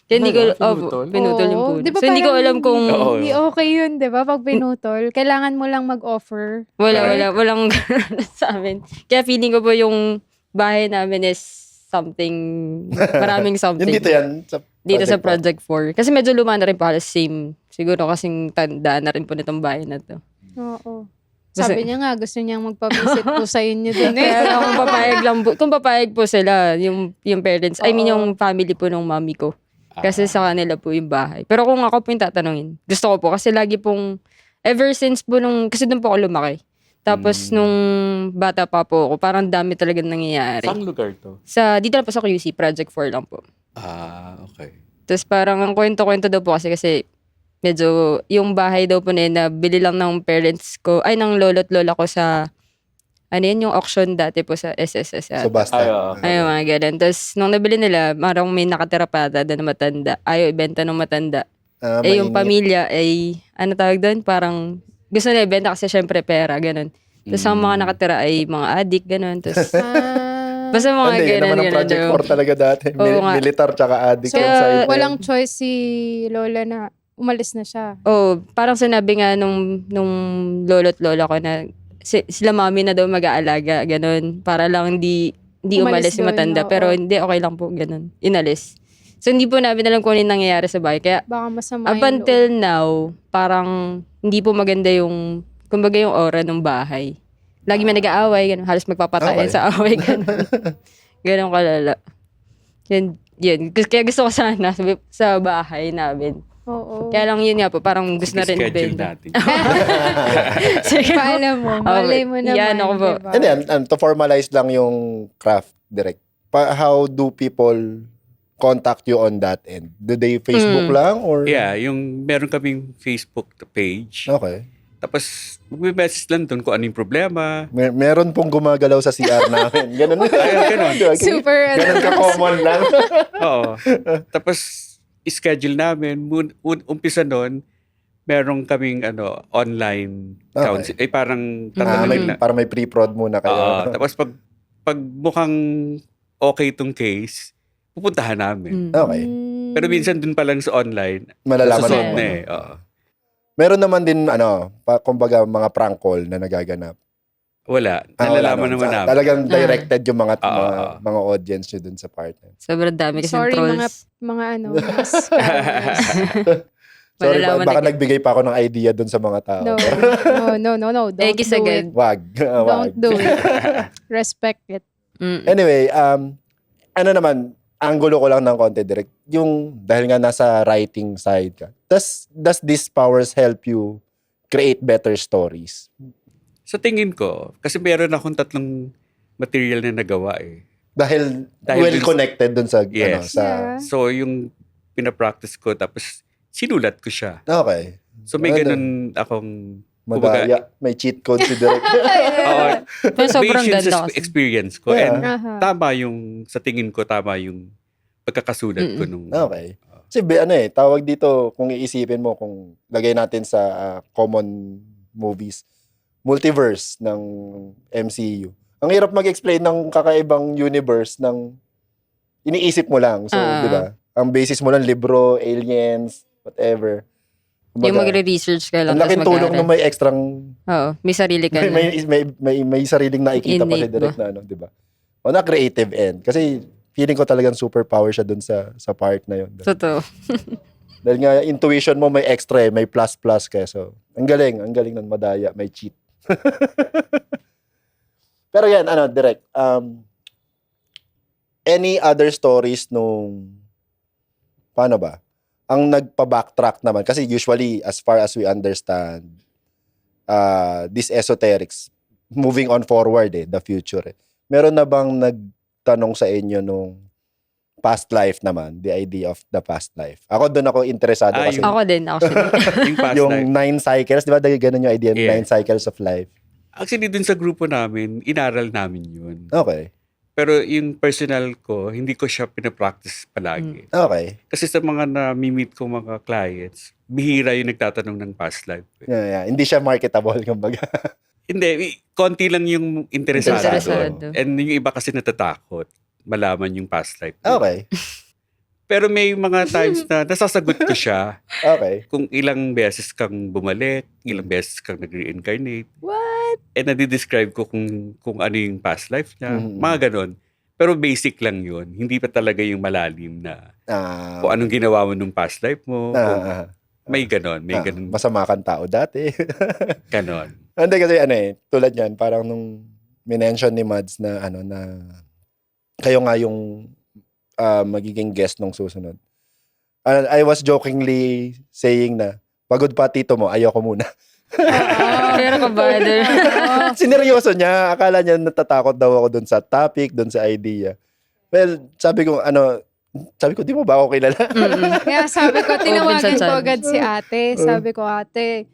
Kaya hindi ko, Pinutol? pinutol yung Oo. puno. Di ba So hindi ko parang alam kung, Oo. Hindi okay yun, di ba? Pag pinutol, kailangan mo lang mag-offer. walang sa amin. Kaya feeling ko po yung bahay namin is something, maraming something. yun dito yan. Dito sa Project 4. Kasi medyo luma na rin po, halos same. Siguro kasing tanda na rin po nitong bahay na to. Oo. Kasi- Sabi niya nga, gusto niyang magpa-visit po sa inyo din. Kaya lang, kung papayag po sila, yung parents, I mean yung family po ng mami ko. Kasi sa kanila po yung bahay. Pero kung ako po yung tatanungin, gusto ko po kasi lagi pong, ever since po kasi doon po ako lumaki. Tapos nung bata pa po ako, parang dami talaga nangyayari. Saan lugar to? Dito lang po sa QC, Project 4 lang po. Okay. Tapos parang ang kwento-kwento daw po kasi medyo yung bahay daw po na yun, nabili lang ng parents ko, ay ng lolo't lola ko sa, ano yun, yung auction dati po sa SSS. So, basta. Ay, mga ganun. Tapos nung nabili nila, marang may nakatira pa ata doon na matanda. Ayaw ibenta ng matanda. Yung pamilya ay, ano tawag doon, parang gusto nila ibenta kasi syempre pera, ganun. Tapos ang mga nakatira ay mga addict, ganun. Tapos basta mga Hindi, yun ganun, naman ang ganun. Project 4 talaga dati. Oo nga. Militar tsaka addict So, yung side. walang choice si Lola na umalis na siya. Oh, parang sinabi nga nung lolo't lola ko na sila mami na daw mag-aalaga, ganun. Para lang hindi Umalis umalis yung doon, matanda. oo. Pero hindi, okay lang po, ganun. Inalis. So, hindi po namin alam kung ano yung nangyayari sa bahay. Kaya, Baka masama up yung until loob. now, parang hindi po maganda yung, kumbaga yung aura ng bahay. Lagi may nag-aaway, ganun. Halos magpapatayan Okay. sa away, ganun. Ganun kalala. Yun. Kaya gusto ko sana sa bahay namin. Oo. Kaya lang yun nga po, parang gusto na rin Schedule ibenta. natin. Sige po. Paalam mo. Malay mo naman. Yan ako po. diba? And then, to formalize lang yung craft direct. How do people contact you on that end? Do they Facebook lang or? Yeah, yung meron kaming Facebook page. Okay. Tapos, mag-message lang doon kung ano yung problema. Meron pong gumagalaw sa CR namin. Ganun. Ganun. Super, Ganun ka-common lang. Oo. Tapos, schedule namin. Umpisa nun, meron kaming online Okay. council. Parang may, tatanungin na. para may pre-prod muna kayo. Tapos pag mukhang okay itong case, pupuntahan namin. Okay. Pero minsan dun pa lang sa online, Malalaman susunod mo. na eh. Oo. Meron naman din, kumbaga mga prank call na nagaganap. Wala. Wala Nalalaman naman namin. Talagang directed yung mga Oo. mga audience nyo dun sa partner. Sobrang dami kasi Sorry trolls. mga mga scammers. Sorry, Malalaman baka agad. nagbigay pa ako ng idea dun sa mga tao. No. Don't Kiss do agad. it. Wag. Wag. Don't do it. Respect it. Anyway, ano naman, angulo ko lang ng konti direct. Yung, dahil nga nasa writing side ka, does these powers help you create better stories? Sa tingin ko, kasi meron akong 3 material na nagawa eh. Dahil Dahil well connected dun sa, Yes. Yeah. So, yung pinapractice ko, tapos sinulat ko siya. Okay. So, may Ano? ganun akong, Madaya. May cheat code si direct. oo, Pero sobrang based yun ganda sa kasi. experience ko. Yeah. And Aha. sa tingin ko, tama yung pagkakasulat ko nung... Okay. Kasi tawag dito, kung iisipin mo, kung lagay natin sa common movies, multiverse ng MCU. Ang hirap mag-explain ng kakaibang universe ng iniisip mo lang. So, di ba? Ang basis mo lang, libro, aliens, whatever. Yung magre-research ka lang. Ang laking tapos tulong mag-aaral. na may extrang, Oo, may sarili ka na. may sariling nakikita pa si Innate Direk na di ba? O na creative end. Kasi feeling ko talagang superpower siya dun sa part na yun. Totoo. Dahil nga, intuition mo may extra may plus kaya. So, ang galing nun, madaya, may cheat. Pero yan, Direk, any other stories nung, paano ba? Ang nagpa-backtrack naman, kasi usually, as far as we understand, this esoterics, moving on forward the future. Meron na bang nagtanong sa inyo nung past life naman, the idea of the past life? Ako doon ako interesado kasi. Ako din, actually. Yung past Yung life. 9 cycles, di ba? Ganun yung idea, Yeah. 9 cycles of life. Actually, dun sa grupo namin, inaral namin yun. Okay. Pero yung personal ko, hindi ko siya pinapractice palagi. Okay. Kasi sa mga na-meet ko mga clients, bihira yung nagtatanong ng past life. Yeah. Hindi siya marketable, kumbaga. Hindi, konti lang yung interesado. Interesado. And yung iba kasi natatakot malaman yung past life. Okay. Pero may mga times na nasasagot ko siya Okay. kung ilang beses kang bumalik, ilang beses kang nag-reincarnate. What? And nadi-describe ko kung ano yung past life niya. Mhm. Mga ganon. Pero basic lang yun. Hindi pa talaga yung malalim na kung anong ginawa mo nung past life mo. Kung may ganon. May ganon. Masama kang tao dati. Ganon. Hindi kasi tulad yan, parang nung minention ni Mads na na kayo nga yung magiging guest nung susunod. I was jokingly saying na, pagod pa tito mo, ayoko muna. Pero kabado. Sineryoso niya. Akala niya natatakot daw ako dun sa topic, dun sa idea. Well, sabi ko, di mo ba ako kilala? Kaya sabi ko, tinawagan Open sa ko chat. agad si ate. Sabi ko, ate,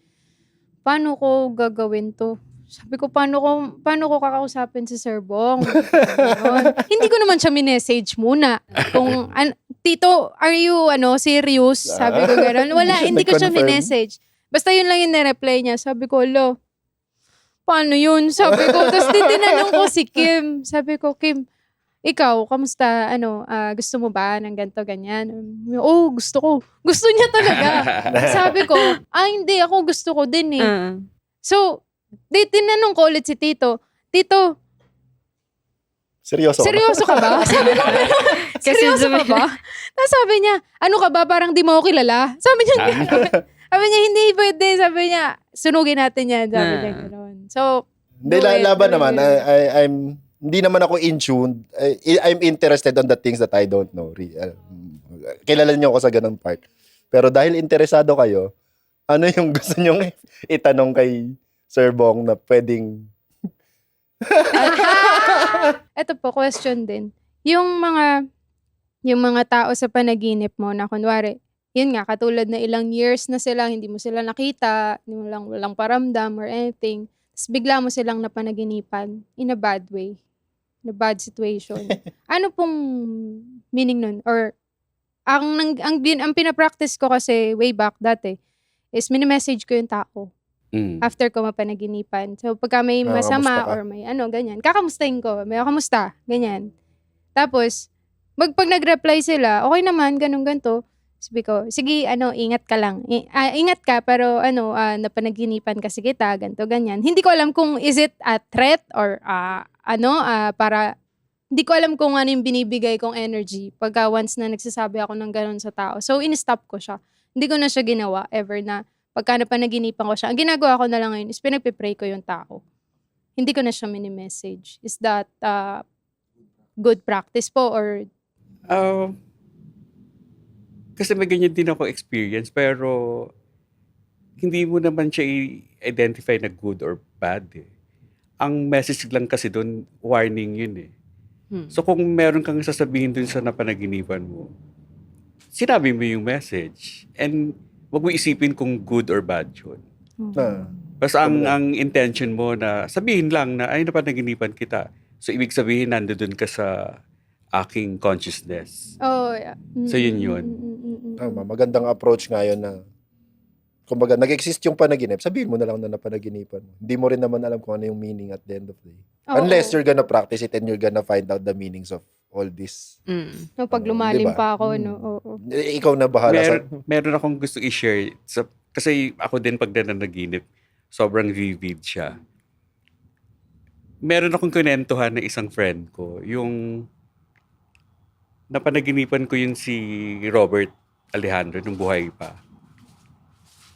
paano ko gagawin to? Sabi ko, paano ko kakausapin si Sir Bong? Ganon. Hindi ko naman siya minessage muna. Kung, Tito, are you, serious? Sabi ko gano'n. Wala, hindi ko siya nag-confirm. minessage. Basta yun lang yung nireply niya. Sabi ko, paano yun? Sabi ko, tapos tinanong ko si Kim. Sabi ko, Kim, ikaw, kamusta? Gusto mo ba ng ganito, ganyan? Oo, gusto ko. Gusto niya talaga. Sabi ko, hindi, ako gusto ko din eh. So, tinanong ko ulit si Tito, Tito, Seryoso seryoso ka ba? Sabi ko, seryoso ka ba? Tapos sabi niya, ano ka ba? Parang di mo ako kilala. Sabi niya, sabi niya, hindi pwede. Sabi niya, sunugin natin yan. Sabi niya, gano'n. So, Hindi, laban naman. Hindi naman ako in tune. I'm interested on the things that I don't know. Kilala niyo ako sa ganung part. Pero dahil interesado kayo, ano yung gusto niyo itanong kay Sir Bong na pwedeng... eto po, question din. Yung mga tao sa panaginip mo na kunwari, yun nga, katulad na ilang years na sila, hindi mo sila nakita, hindi mo walang paramdam or anything, tapos bigla mo silang napanaginipan in a bad way, in a bad situation. Ano pong meaning nun? Or, ang pinapractice ko kasi way back dati, is mini-message ko yung tao after ko mapanaginipan. So, pagka may masama kamusta ka? or may ganyan, kakamustahin ko. May kamusta? Ganyan. Tapos, pag nag-reply sila, okay naman, ganun-ganto. Sabi ko, sige, ingat ka lang. Ingat ka, pero napanaginipan kasi kita, ganto, ganyan. Hindi ko alam kung is it a threat or para, hindi ko alam kung ano yung binibigay kong energy pagka once na nagsasabi ako ng ganun sa tao. So, in-stop ko siya. Hindi ko na siya ginawa ever na pagka napanaginipan ko siya. Ang ginagawa ko na lang ngayon is pinagpipray ko yung tao. Hindi ko na siya mini-message. Is that good practice po or... Kasi may ganyan din ako experience, pero hindi mo naman siya i-identify na good or bad eh. Ang message lang kasi doon, warning yun eh. So kung meron kang sasabihin dun sa napanaginipan mo, sinabi mo yung message. And wag mo isipin kung good or bad yun. Basta ang intention mo na sabihin lang na ay napanaginipan kita. So ibig sabihin nandoon ka sa aking consciousness. Oh, yeah. So yun yun. Tama, magandang approach ngayon na kumbaga, nag-exist yung panaginip, sabihin mo na lang na napanaginipan mo. Hindi mo rin naman alam kung ano yung meaning at the end of the day. Oo. Unless you're gonna practice it and you're gonna find out the meanings of all this. No, pag Ano, lumalim diba? pa ako, no? Oo. Ikaw na bahala sa... Meron akong gusto i-share. Kasi ako din pag nananaginip, sobrang vivid siya. Meron akong kinentuhan ng isang friend ko. Yung napanaginipan ko yun si Robert Alejandro nung buhay pa.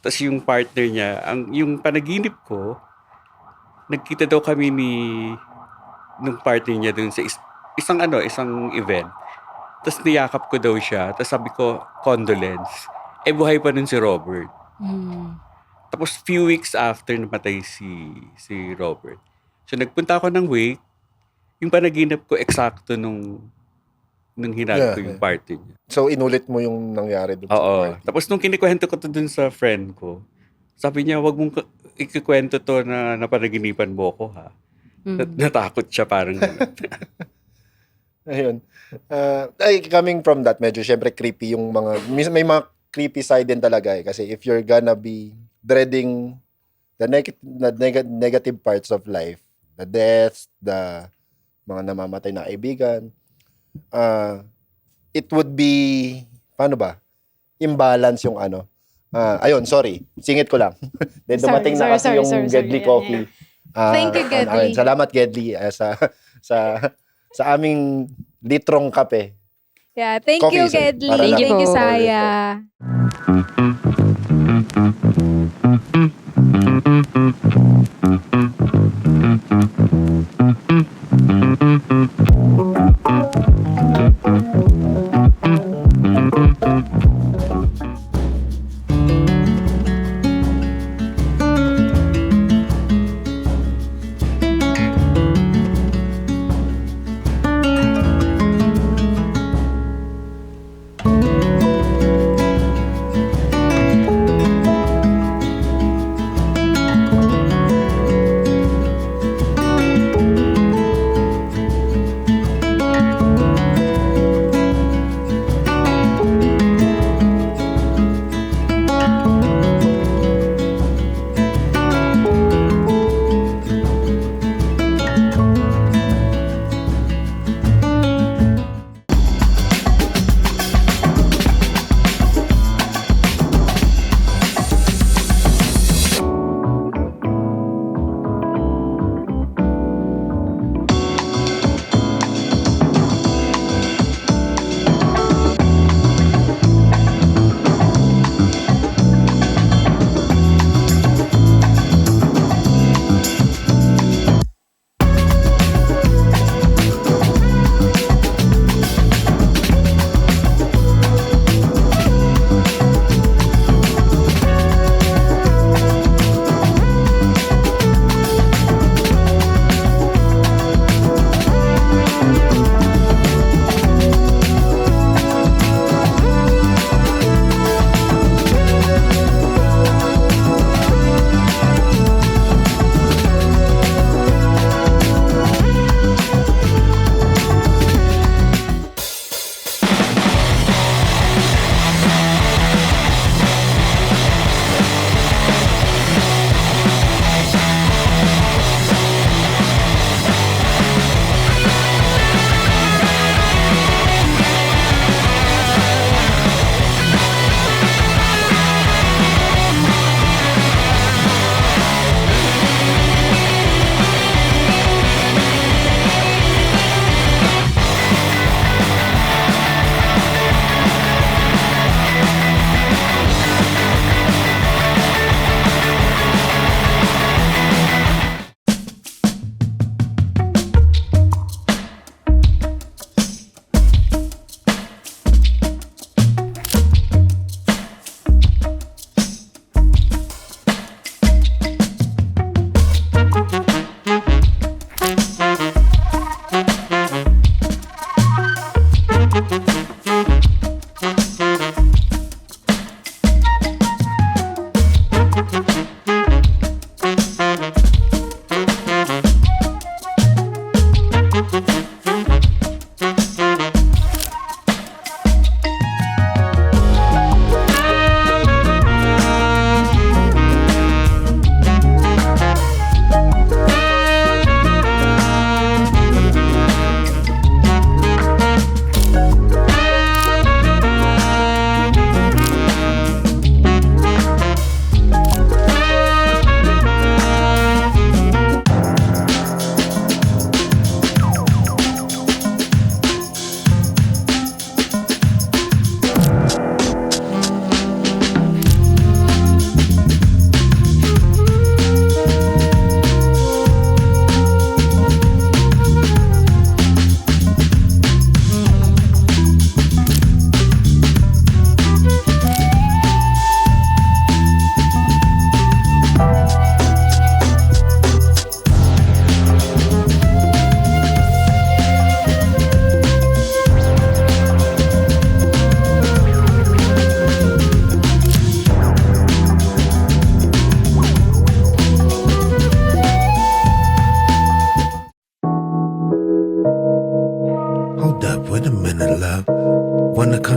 Tapos yung partner niya, yung panaginip ko, nagkita daw kami nung partner niya dun sa isang event. Tapos niyakap ko daw siya. Tapos sabi ko, condolence. Buhay pa nun si Robert. Tapos few weeks after namatay si Robert. So nagpunta ako ng wake. Yung panaginip ko eksakto nung hinag ko yung partner niya. So, inulit mo yung nangyari doon. Oo. Tapos nung kinikwento ko to dun sa friend ko, sabi niya, wag mong ikikwento to na napanaginipan mo ko, ha? Natakot siya parang gano'n. Ayun. Coming from that, medyo syempre creepy yung may mga creepy side din talaga eh. Kasi if you're gonna be dreading the negative parts of life, the deaths, the mga namamatay na kaibigan, it would be, paano ba? Imbalance yung ano. Ayun, sorry. Singit ko lang. Then dumating na kasi yung Gedli Sorry. Coffee. Thank you, Gedli. Salamat, Gedli, sa aming litrong kape. Yeah, thank Coffee, you, sorry. Gedli. Para lang. Thank you, Thank you po. Saya.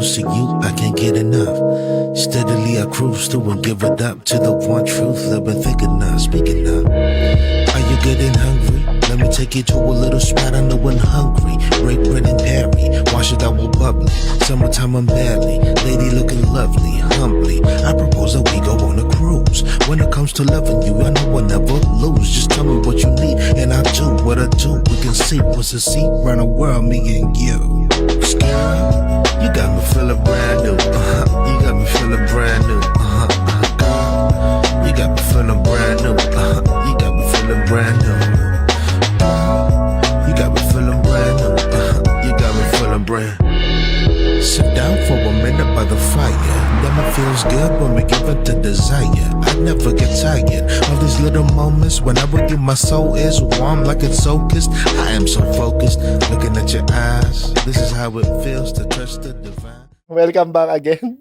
close to you, I can't get enough. Steadily I cruise through and give it up to the one truth I've been thinking of. Speaking of, are you good and hungry? Let me take you to a little spot I know when hungry. Break bread and parry, wash it out with bubbly. Summertime I'm badly, lady looking lovely. Humbly, I propose that we go on a cruise. When it comes to loving you, I know I'll never lose. Just tell me what you need, and I'll do what I do. We can see what's a seat round the world, me and you. Girl, you got me feeling brand new. You got me feeling brand new. Girl, you got me feeling brand new. You got me feeling brand new. You got me feeling brand new. You got me feeling brand. Sit down for a minute by the fire. Then it feels good when we give it the desire. I never get tired of these little moments. When I with you, my soul is warm like it's so kissed. I am so focused, looking at your eyes. This is how it feels to touch the divine. Welcome back again.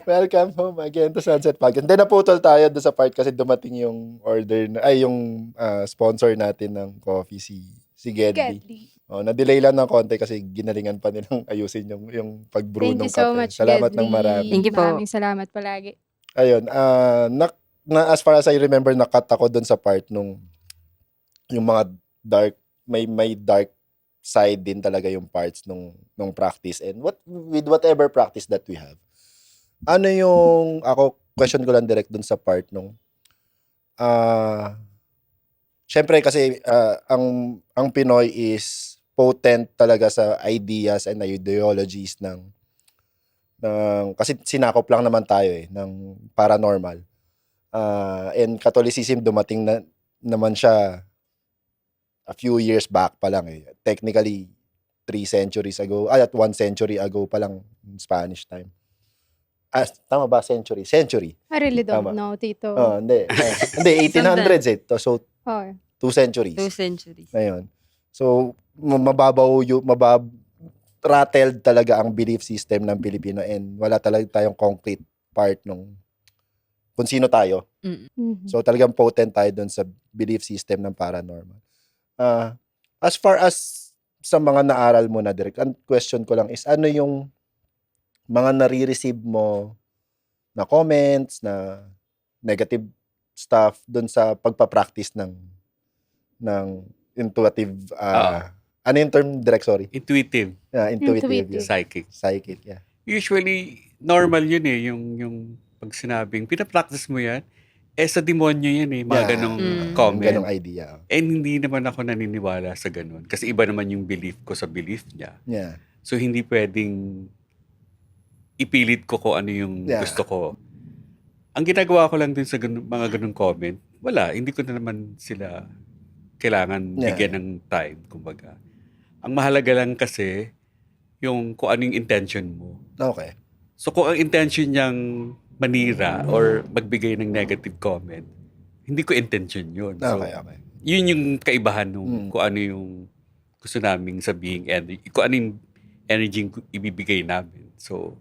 Welcome home again to Sunset Podcast. Then naputol tayo doon sa part kasi dumating yung order yung sponsor natin ng coffee si Geddy. Geddy. Oh, na-delay lang ng konti kasi ginalingan pa nilang ayusin yung pag-brew Thank ng you so kape. much, Salamat Geddy. ng marami. Thank you po. Maraming salamat palagi. Ayun, as far as I remember, nakat ako doon sa part nung yung mga dark, may dark side din talaga yung parts nung practice and with whatever practice that we have. Ano yung ako question ko lang direct dun sa part nung syempre kasi ang Pinoy is potent talaga sa ideas and ideologies ng kasi sinakop lang naman tayo ng paranormal. And Catholicism dumating naman siya a few years back pa lang Technically 3 centuries ago, at 1 century ago pa lang Spanish time. Tama ba century? Century. I really don't Tama. know, Tito. Hindi. Hindi 1800s So Oh. 2 centuries. 2 centuries. Ngayon. So rattled talaga ang belief system ng Pilipino and wala talaga tayong concrete part nung kung sino tayo. Mhm. So talagang potent tayo doon sa belief system ng paranormal. As far as sa mga naaral mo na direct, ang question ko lang is ano yung mga nare-receive mo na comments, na negative stuff doon sa pagpa-practice ng intuitive ano yung term direct, sorry? Intuitive, Intuitive. Intuitive. psychic. Psychic, yeah. Usually, normal yun yung pag sinabing, pinapractice mo yan, sa demonyo yan mga Yeah. ganong Mm. comment. Ganong idea. And hindi naman ako naniniwala sa ganun. Kasi iba naman yung belief ko sa belief niya. Yeah. So, hindi pwedeng ipilit ko kung ano yung Yeah. gusto ko. Ang ginagawa ko lang din sa mga ganung comment, wala. Hindi ko na naman sila kailangan Yeah. bigyan ng time, kumbaga. Ang mahalaga lang kasi yung kung ano yung intention mo. Okay. So kung ang intention niyang manira or magbigay ng negative comment, hindi ko intention yun. So, Okay. yun yung kaibahan nung kung ano yung gusto naming sabihin, kung ano yung energy yung ibibigay namin. So,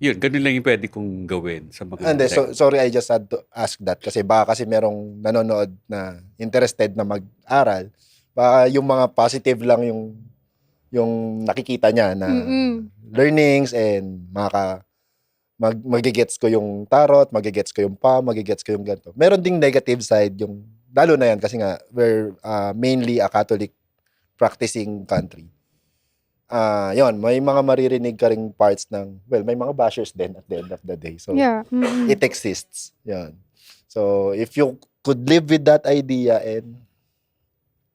yun, ganun lang yung pwede kong gawin sa mga... And so sorry, I just had to ask that kasi baka kasi merong nanonood na interested na mag-aral. Baka yung mga positive lang yung nakikita niya na learnings and magigets ko yung tarot, magigets ko yung magigets ko yung ganito. Meron ding negative side yung lalo na yan kasi nga we're mainly a Catholic practicing country. Yon, may mga maririnig ka ring parts may mga bashers din at the end of the day. So, Yeah. it exists. Yan. So, if you could live with that idea and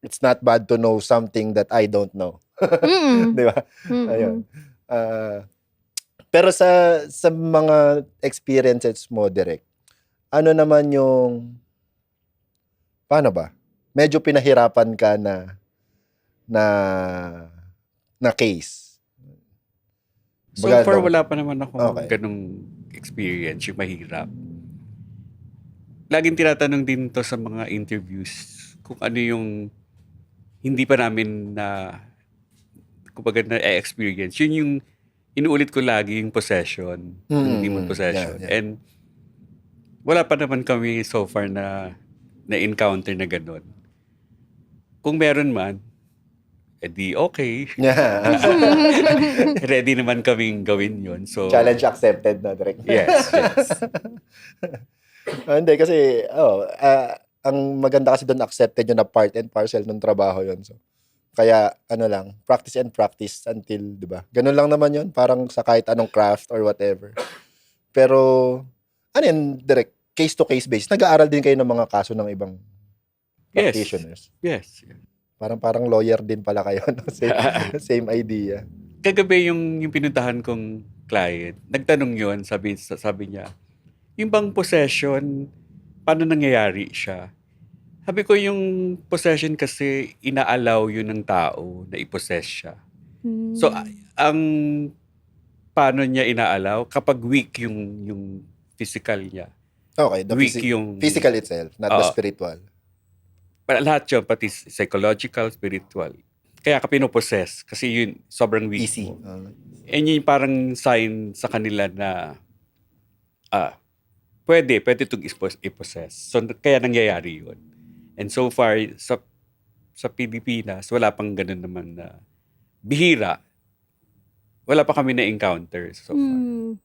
it's not bad to know something that I don't know. Di ba? Ayun. Pero sa mga experiences mo, direct, ano naman yung, paano ba? Medyo pinahirapan ka na case. So Baga, far, no? wala pa naman ako Okay. ganung experience, yung mahirap. Laging tinatanong din to sa mga interviews kung ano yung hindi pa namin kumbaga na-experience. Yun yung inuulit ko lagi yung possession, yung demon possession. Yeah. And wala pa naman kami so far na encounter na gano'n. Kung meron man, di okay. Yeah. Ready naman kaming gawin yun. So, Challenge accepted na, direct. yes, yes. Hindi, kasi, ang maganda kasi doon, accepted yun na part and parcel ng trabaho yun. So, kaya, practice and practice until, di ba? Ganun lang naman yun, parang sa kahit anong craft or whatever. Pero, direct, case-to-case based. Nag-aaral din kayo ng mga kaso ng ibang Yes. practitioners. Yes. Parang lawyer din pala kayo. No? Same idea. Kagabi yung pinuntahan kong client, nagtanong yun, sabi niya, yung bang possession, paano nangyayari siya? Sabi ko yung possession kasi inaalaw yun ng tao na i-possess siya. So, ang paano niya inaalaw, kapag weak yung physical niya. Okay, the Weak yung... physical itself, not the Oo. spiritual. Lahat yun, pati psychological, spiritual. Kaya ka pinopossess kasi yun, sobrang weak Easy. mo. And yun parang sign sa kanila na pwede itong i-possess. So, kaya nangyayari yun. And so far, sa Pilipinas, wala pang ganun naman na bihira. Wala pa kami na-encounter so far.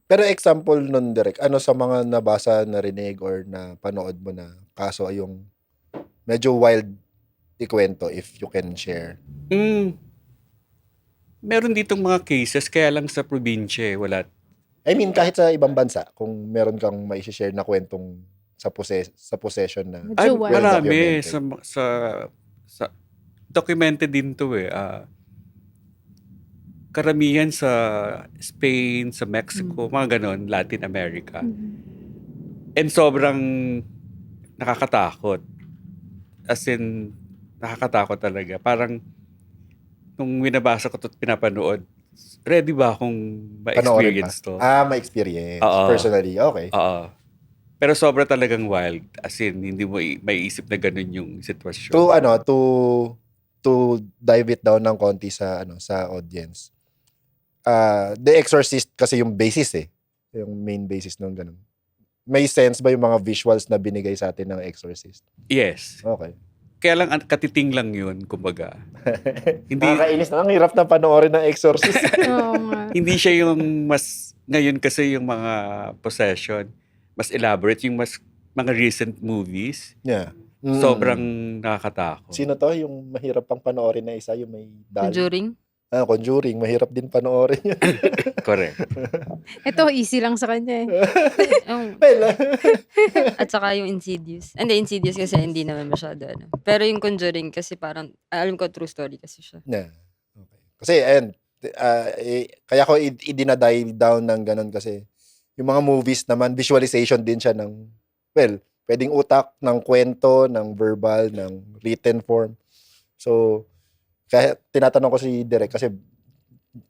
Pero example nun, direct, ano sa mga nabasa, narinig, or na panood mo na kaso ay yung medyo wild ikwento if you can share? Meron ditong mga cases, kaya lang sa probinsya, wala. I mean, kahit sa ibang bansa, kung meron kang mai-share na kwentong sa possession na Ay, Ay, well marami. documented. Sa documented din to eh. Karamihan sa Spain, sa Mexico, mga ganon, Latin America. And sobrang nakakatakot. As in, nakakatakot talaga. Parang, nung winabasa ko ito at pinapanood, ready ba akong Panoorin ma-experience to? may experience. Oo. Personally, okay. Oo. Pero sobra talagang wild. As in, hindi mo maiisip na ganun yung sitwasyon. To dive it down ng konti sa audience. The Exorcist kasi yung basis yung main basis ng ganun. May sense ba yung mga visuals na binigay sa atin ng Exorcist? Yes. Okay. Kaya lang, katiting lang yun, kumbaga. Hindi, Nakakainis na. Ang hirap na panoorin ng Exorcist. Oo nga. hindi siya yung mas, ngayon kasi yung mga possession, mas elaborate, yung mas mga recent movies, Yeah. sobrang nakakatakot. Sino to? Yung mahirap pang panoorin na isa, yung may dal. Conjuring. Conjuring. Mahirap din panoorin yun. Correct. Ito, easy lang sa kanya eh. Well, At saka yung Insidious. Hindi, Insidious kasi hindi naman masyado. Pero yung Conjuring kasi parang, alam ko true story kasi siya. yeah. Okay. Kasi, kaya ko i-dinadive down ng ganun kasi yung mga movies naman, visualization din siya ng, pwedeng utak, ng kwento, ng verbal, ng written form. So, kaya tinatanong ko si Direk kasi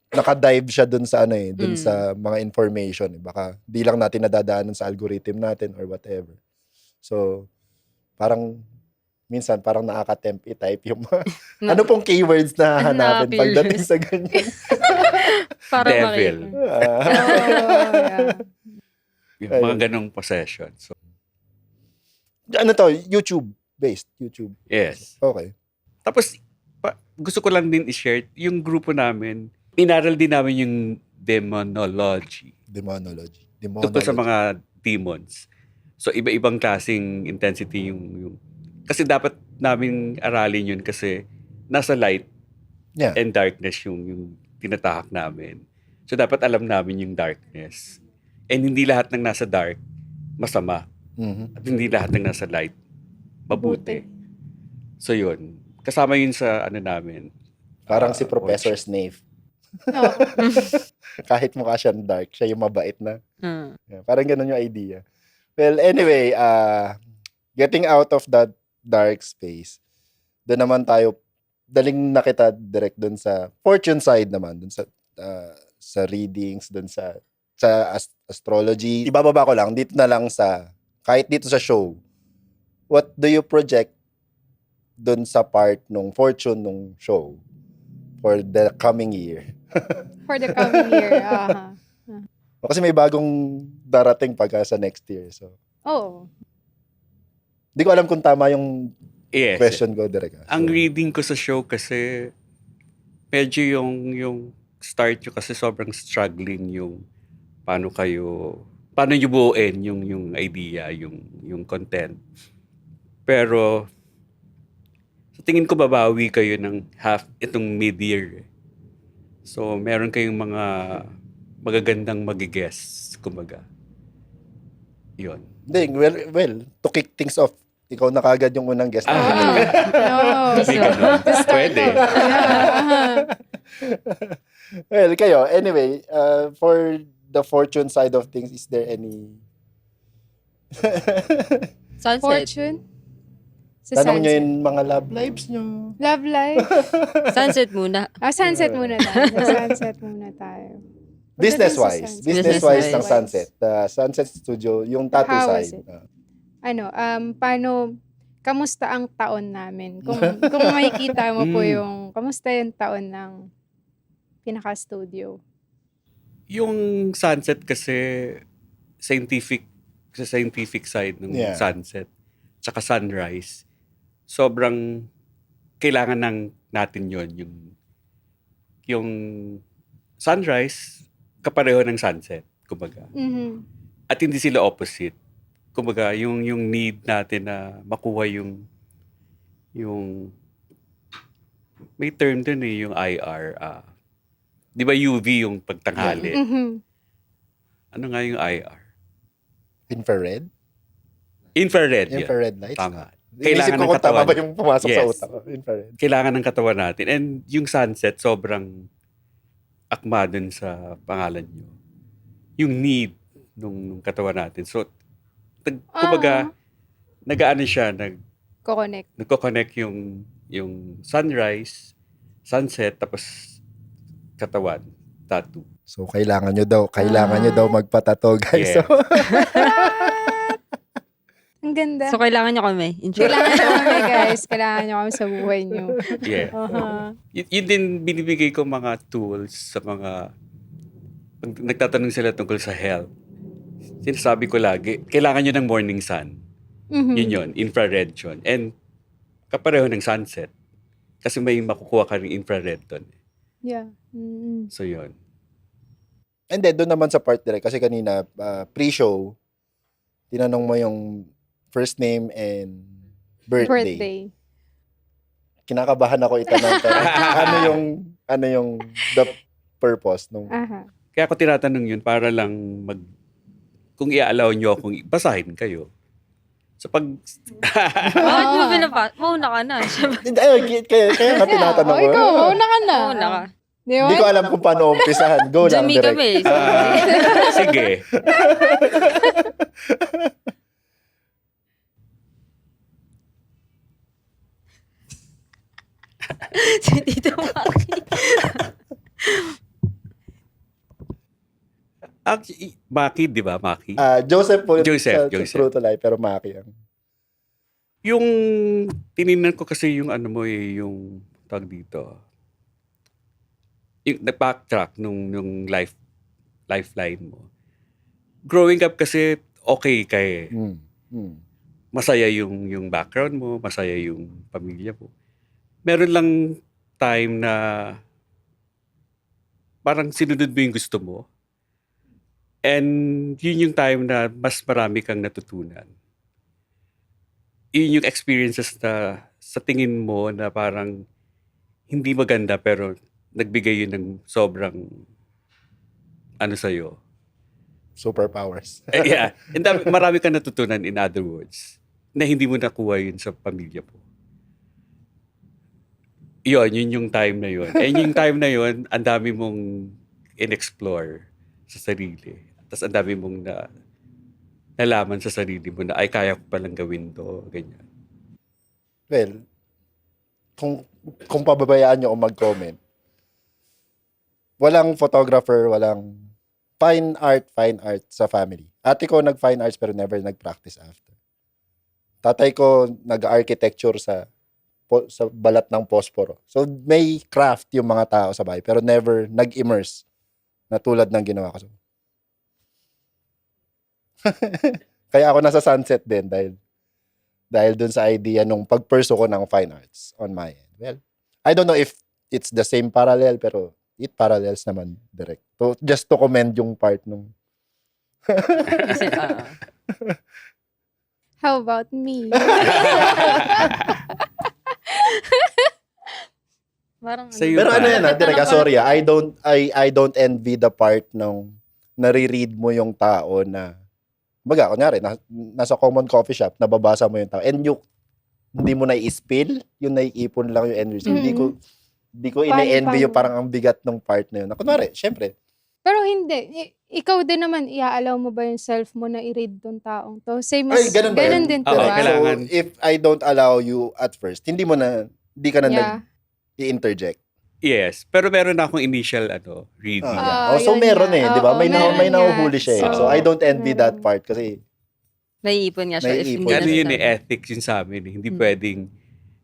nakadive siya dun sa dun sa mga information. Baka di lang natin nadadaanan sa algorithm natin or whatever. So, parang minsan parang nakaka-tempt i-type yung mga ano pong keywords na hahanapin Na-appeal. pagdating sa ganyan. Para Devil. Oh, yeah. Yung Ayun. mga ganong possession. So, Ano to? YouTube-based. YouTube. yes. Okay. Tapos, gusto ko lang din i-share, yung grupo namin, inaral din namin yung demonology. Demonology. Tungkol sa mga demons. So, iba-ibang klaseng intensity yung kasi dapat namin aralin yun kasi nasa light Yeah. and darkness yung tinatahak namin. So, dapat alam namin yung darkness. And hindi lahat ng nasa dark, masama. Mhm. At hindi lahat ng nasa light, mabuti. So, yun. Kasama yun sa namin. Parang si Professor workshop. Snape. Oo. Kahit mukha siyang dark, siya yung mabait na. Mm. Yeah, parang ganun yung idea. Well, anyway, getting out of that dark space, doon naman tayo, daling nakita direct doon sa fortune side naman, doon sa readings, doon sa astrology. Ibababa ko lang, dito na lang kahit dito sa show, what do you project doon sa part nung fortune nung show for the coming year? For the coming year. Kasi may bagong darating pagka sa next year. So, Oo. hindi ko alam kung tama yung Yes. question ko, Direk. Ang reading ko sa show kasi medyo yung start nyo kasi sobrang struggling yung paano nyo buuin yung idea, yung content. Pero sa tingin ko babawi kayo ng itong mid-year. So meron kayong mga magagandang magigess, kumbaga. Yun. Hindi, well, to kick things off, ikaw na kagad yung unang guest. No. May ganun. Pwede. Well, kayo, anyway, for the fortune side of things, is there any... Sunset. Fortune? Sa Tanong nyo sunset. yung mga love lives nyo. Love life? Sunset muna. Sunset muna tayo. Sa sunset muna tayo. Business-wise. Pagdating sa Business-wise ng sunset. Sunset. Sunset Studio, yung tattoo How was side. it? Paano, kamusta ang taon namin? Kung makikita mo po yung, kamusta yung taon ng pinaka-studio? Yung sunset kasi sa scientific side ng Yeah. sunset tsaka sunrise, sobrang kailangan natin yon yung sunrise kapareho ng sunset, kumbaga. Mhm. At hindi sila opposite. Kumbaga, yung need natin na makuha yung may term dun yung IR. Di ba UV yung pagtanghali? Mhm. Ano nga yung IR? Infrared? Infrared. yun. Infrared lights? Tama. Inisip Kailangan ko ng kung tama katawan. ba yung pumasok sa Yes. utak ko. Infrared. Kailangan ng katawan natin. And yung sunset, sobrang akma dun sa pangalan nyo. Yung need nung katawan natin. So, kumbaga, nag-aano siya, Ko-connect. nagko-connect yung sunrise, sunset, tapos katawan, tattoo. So, kailangan nyo daw magpatato, guys. Yeah. So, Ang ganda. So, kailangan nyo kami. In short. Kailangan nyo kami, guys. Kailangan nyo kami sa buhay nyo. Yeah. Yun din binibigay ko mga tools sa mga pag nagtatanong sila tungkol sa health. Sinasabi ko lagi, kailangan nyo ng morning sun. Mhm. Yun yun, infrared yun. And kapareho ng sunset. Kasi may makukuha ka ng infrared doon. Yeah. Mm-mm. So yun. and then, doon naman sa part direct, kasi kanina, pre-show, tinanong mo yung first name and birthday. Kinakabahan ako itanong. Pero ano yung the purpose nung... Aha. Kaya ako tinatanong yun para lang kung i-allow nyo akong basahin kayo. So pag... Bakit mo mauna ka na. Kaya nga tinatanong ko. Ikaw, mauna ka na. Mauna ka. Di ba? Hindi ko alam kung paano umpisahan. Go lang, Jimmy direct. kami. Sige. Si Tito Maki. Actually, Maki, di ba? Maki. Joseph po. Joseph. True to life, pero Maki ang... Yung tinignan ko kasi yung ano mo yung tawag dito. Yung backtrack nung lifeline mo. Growing up kasi okay ka eh. Masaya yung background mo, masaya yung pamilya mo. Meron lang time na parang sinunod mo yung gusto mo. And yun yung time na mas marami kang natutunan. Yun yung experiences na sa tingin mo na parang hindi maganda pero nagbigay yun ng sobrang ano sa'yo. Superpowers. Yeah. And marami kang natutunan, in other words, na hindi mo nakuha yun sa pamilya mo. Yun yung time na yun. And yung time na yun, ang dami mong in-explore sa sarili. Tapos ang dami mong nalaman sa sarili mo na ay kaya ko palang gawin to, ganyan. Well, kung pababayaan nyo o mag-comment, walang photographer, walang fine art sa family. Ate ko nag-fine arts pero never nag-practice after. Tatay ko nag-architecture sa balat ng posporo. So, may craft yung mga tao sa bahay pero never nag-immerse na tulad ng ginawa ko. Kaya ako nasa Sunset din dahil dun sa idea nung pagpursue ko ng fine arts on my end. Well, I don't know if it's the same parallel pero it parallels naman direct. So, just to commend yung part nung Kasi, How about me? parang Sa'yo Pero ba? ano yan Ito direct, lang sorry I don't envy the part nung nare-read mo yung tao na baga, kunyari, nasa common coffee shop, nababasa mo yung tao, and hindi mo na i-spill, yung naiipon lang yung energy. Hindi ko ine-envy yung Paano? parang ang bigat ng part na yun. Na, kunwari, syempre, Pero hindi. Ikaw din naman, i-allow mo ba yung self mo na i-read tong taong to? Same ay, as, ganun ba yun? din, Oo, diba? kailangan. So, if I don't allow you at first, hindi ka na Yeah. nag-i-interject. Yes, pero meron na akong initial reading. Ah, So, yun meron nga. di ba? Oo, May meron nahuhuli nga. siya. So, So, I don't envy that meron. part kasi, naiipon nga siya. If Naiipon. hindi Ano yun nasasabi. ethics yun sa amin. Hindi pwedeng,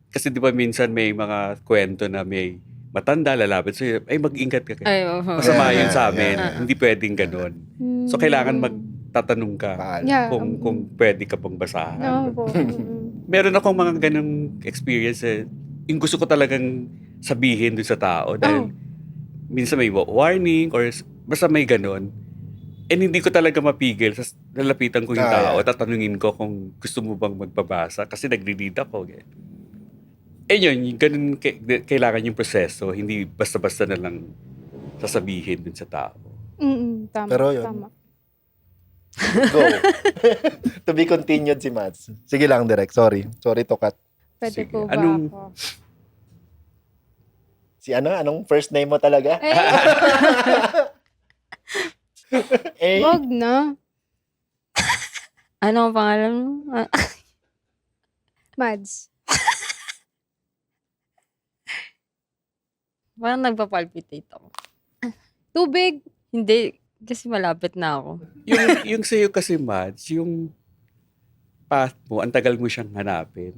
kasi di ba minsan may mga kwento na may matanda, lalapit sa'yo, ay mag-ingat ka. Ay, oo. Masama yun sa amin. Yeah. Hindi pwedeng ganun. So, kailangan magtatanong ka paalam. Yeah. kung pwede ka pang basahan. No po. Meron akong mga ganung experience yung gusto ko talagang sabihin dun sa tao dahil minsan may warning or basta may ganun. And hindi ko talaga mapigil. Lalapitan ko yung tao, tatanungin ko kung gusto mo bang magbabasa kasi nagre-read ako. Yun, ganun kailangan yung proseso. Hindi basta-basta na lang sasabihin dun sa tao. Tama. Pero yun. Tama. Go. To be continued si Mads. Sige lang, direct. Sorry to cut. Pwede Sige. po ba Anong- ako? Si anong first name mo talaga? Wag na. Ano ang pangalan mo? Mads. Parang nagpa-palpitate ako. Tubig. Hindi, kasi malapit na ako. yung sa'yo kasi, Mads, yung path mo, ang tagal mo siyang hanapin.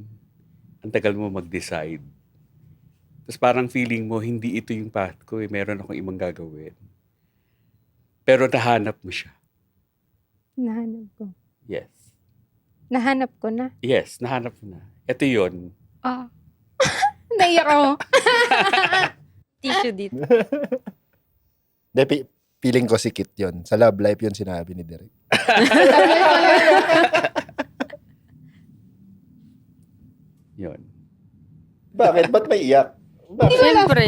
Ang tagal mo mag-decide. Tapos parang feeling mo, hindi ito yung path ko. Meron akong ibang gagawin. Pero nahanap mo siya. Nahanap ko. Yes. Nahanap ko na. Yes, nahanap mo na. Ito yun. Naiyak ako. Tissue dito. Feeling ko si Kit yun. Sa love life yun sinabi ni Derek. Yun. Bakit? Ba't may iyak? Bakit? Siyempre.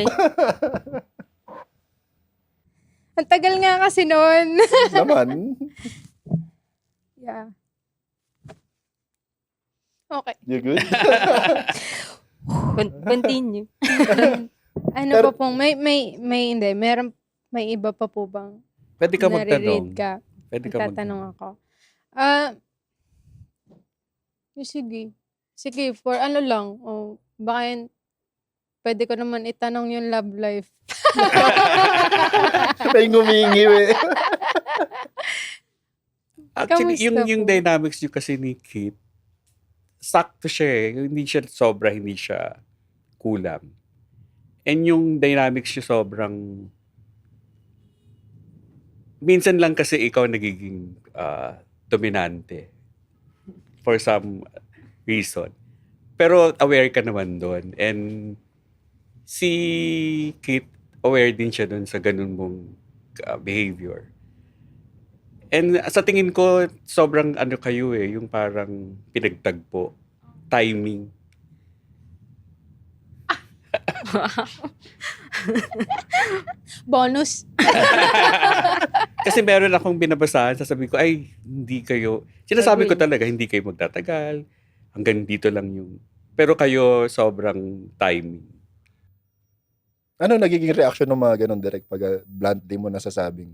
Ang tagal nga kasi noon. Naman. Yeah. Okay. You good? Continue. Ano Pero- pa pong, hindi, may iba pa po bang Pwede ka nare-read magtanong. ka? Pwede ka Tatanong ako. Sige. Sige, for ano lang. Baka yun, pwede ko naman itanong yung love life. May ngumingiw eh. Actually, Kamusta yung po? dynamics nyo kasi ni Kit, sakto siya eh. Hindi siya sobra, hindi siya kulang. And yung dynamics nyo sobrang... Minsan lang kasi ikaw nagiging dominante for some reason. Pero aware ka naman doon. And si Kit, aware din siya doon sa ganun mong behavior. And sa tingin ko, sobrang ano kayo eh, yung parang pinagtagpo. Timing. Bonus. Kasi meron akong binabasahan, sasabihin ko, ay, hindi kayo, sinasabi ko talaga, hindi kayo magtatagal, hanggang dito lang yung, pero kayo sobrang timing. Ano nagiging reaction ng mga ganun direct pag bluntly mo nasasabing?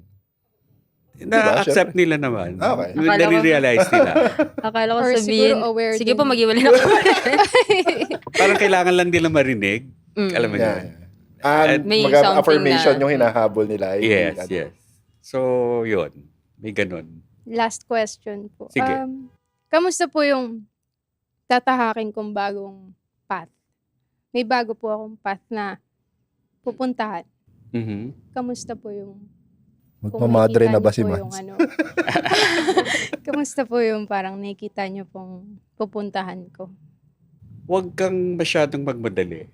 Na-accept nila naman. Okay. Akala ko- Nare-realize nila. Akala ko Or sabihin, siguro aware sige din. po, mag-iwalay na ako. Parang kailangan lang nila marinig. Alam mo Yeah. yun? And May affirmation something na- yung hinahabol nila. Yes, yes. So, yun. May ganun. Last question po. Sige. Kamusta po yung tatahakin kong bagong path? May bago po akong path na pupuntahan. Mhm. Kamusta po yung Magmamadre na ba si Mads? Mads? Kamusta po yung parang nakikita nyo pong pupuntahan ko? Huwag kang masyadong magmadali.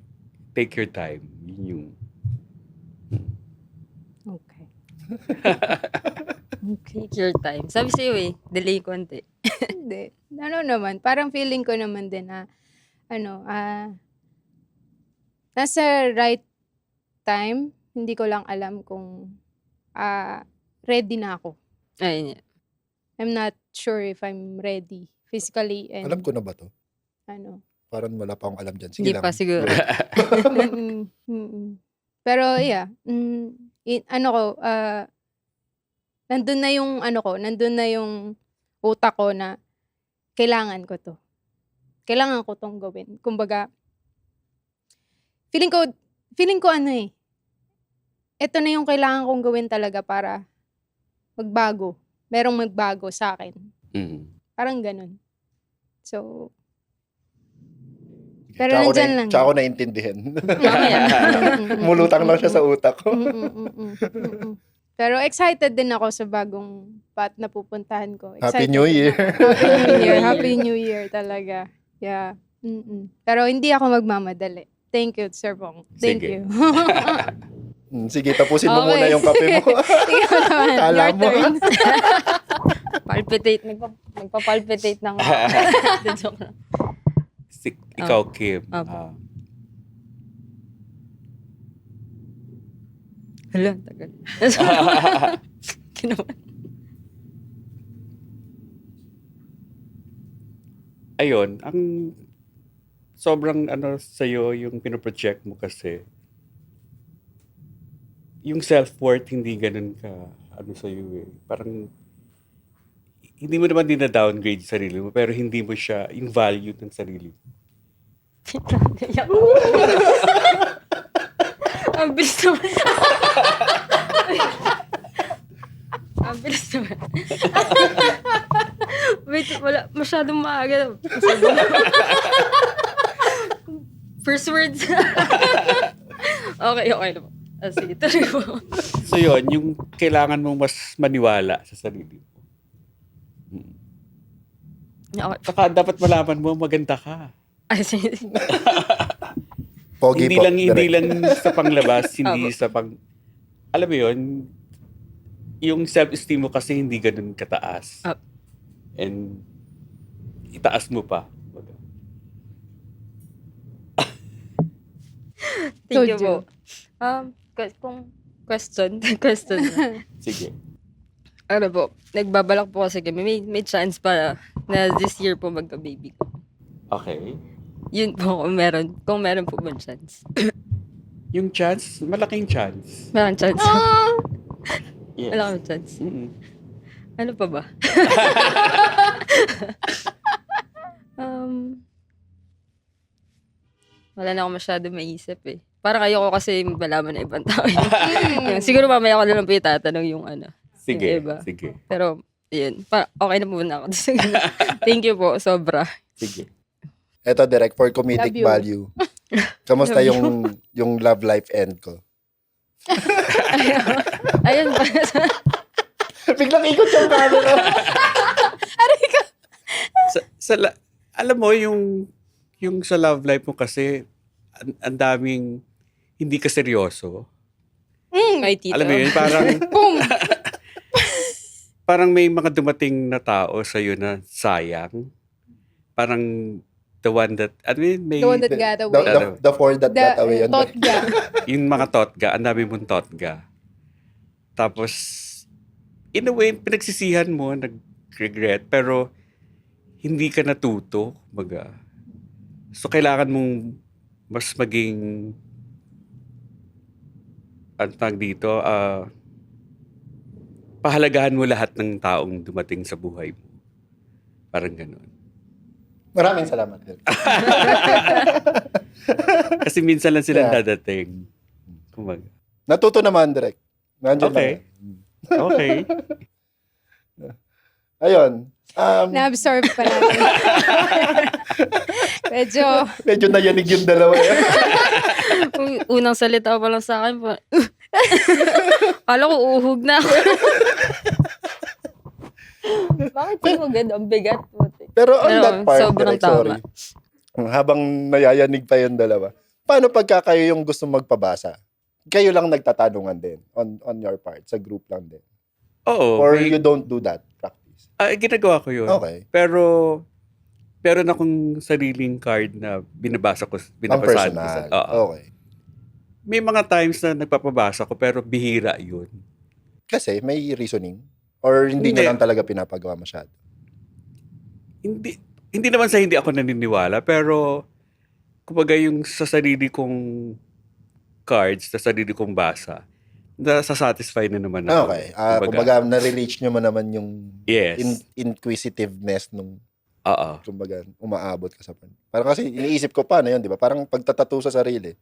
Take your time. Yun yung Take your time. Sabi sa'yo eh, delay konti. Hindi. Ano naman, parang feeling ko naman din na, nasa right time, hindi ko lang alam kung ready na ako. Ayun yan. I'm not sure if I'm ready physically and Alam ko na ba to? Parang wala pa akong alam dyan. Sige Hindi lang. pa siguro. Pero yeah, nandun na yung nandun na yung utak ko na kailangan ko to. Kailangan ko tong gawin. Kumbaga, feeling ko ito na yung kailangan kong gawin talaga para magbago. Merong magbago sa akin. Parang ganun. So, pero Tsaka ako nandyan lang. Tsaka ako naintindihan. Mamaya. Mulutang lang siya sa utak ko. Pero excited din ako sa bagong path na pupuntahan ko. Happy Excited New din Year. ako. Happy New Year. Happy New Year talaga. Yeah. Pero hindi ako magmamadali. Thank you, Sir Bong. Thank Sige. you. Sige, tapusin mo Okay. muna yung kape mo. Ikaw naman. Kala Your mo. turn. Palpitate. Nagpa-palpitate ng joke lang. Ikaw, Kim. Apo. Hala, tagal. Ginawa. Ayun, ang sobrang sa'yo yung pinoproject mo kasi yung self-worth hindi ganun ka sa'yo eh. Parang hindi mo naman dina-downgrade sarili mo pero hindi mo siya yung value ng sarili mo. Ang bilis naman. Ang bilis naman. Wait, wala. Masyadong maaga. First words. Okay na po. Sige, tuloy po. So yun, yung kailangan mong mas maniwala sa sarili mo. Okay. Saka dapat malaman mo maganda ka. Ay, sige. Pogi po. Hindi Direk. lang sa panglabas, hindi Apo. sa alam mo yun, yung self-esteem mo kasi hindi ganun kataas. Apo. And itaas mo pa. Thank you Told po. Kung question na. Sige. Ano po, nagbabalak po kasi kami. May chance pa na this year po magka-baby ko. Okay. Yun po kung meron po ba chance. Yung chance, malaking chance. Meron chance. Yes. Wala kang chance. Mm-mm. Ano pa ba? Wala na ako masyado maisip eh. Parang ayoko kasi malaman na ibang tao. Yung, siguro mamaya ko na lang po itatanong yung Sige, iba. sige, Pero, yun. Okay na muna ako. Thank you po, sobra. sige. Eto, Direk, for comedic Love you. value. Kamusta Love yung love life end ko? Ayun pa. Biglang ikot yung camera. Alam mo, yung sa love life mo kasi, ang daming hindi ka seryoso. Ay, tito. Alam mo yun, parang Boom! parang may mga dumating na tao sa'yo na sayang. Parang the one that, may, The one that got away. The four that got away. on the- Totga. yung mga totga, ang dami mong totga. Tapos, in a way, pinagsisihan mo, nag-regret, pero hindi ka natuto, kumbaga. So, kailangan mong mas maging, ano tawag dito, pahalagahan mo lahat ng taong dumating sa buhay mo. Parang ganun. Maraming salamat, Direk. Kasi minsan lang sila Yeah. dadating. Kumbaga. Natuto naman, Direk. Nandiyan Okay. lang. Okay. Ayun. Na-absorb pa natin. Medyo nayanig yung dalawa. Unang salita pa lang sa akin. Kala ko uhog na ako. Bakit yung agad? Ang bigat. Pero on Pero, that part, sobrang Direk, sorry. Habang nayayanig pa yung dalawa, paano pagka kayo yung gusto magpabasa? kayo lang nagtatanungan din on your part, sa group lang din. Oo. Or you don't do that practice? Ginagawa ko yun. Okay. Pero, meron akong sariling card na binabasa ko. Ang Binabasahan ko. personal. Oo. Okay. May mga times na nagpapabasa ko pero bihira yun. Kasi may reasoning? Or hindi nyo Hindi. lang talaga pinapagawa masyado? Hindi naman sa hindi ako naniniwala, pero kumbaga yung sa sarili kong cards, sa sarili kong basa, satisfy na naman ako. Okay. Kumbaga, nare-reach nyo mo naman yung Yes. inquisitiveness nung Oo. kumbaga, umaabot ka sa point. Parang kasi iniisip ko paano yun, di ba? Parang pagtatattoo sa sarili,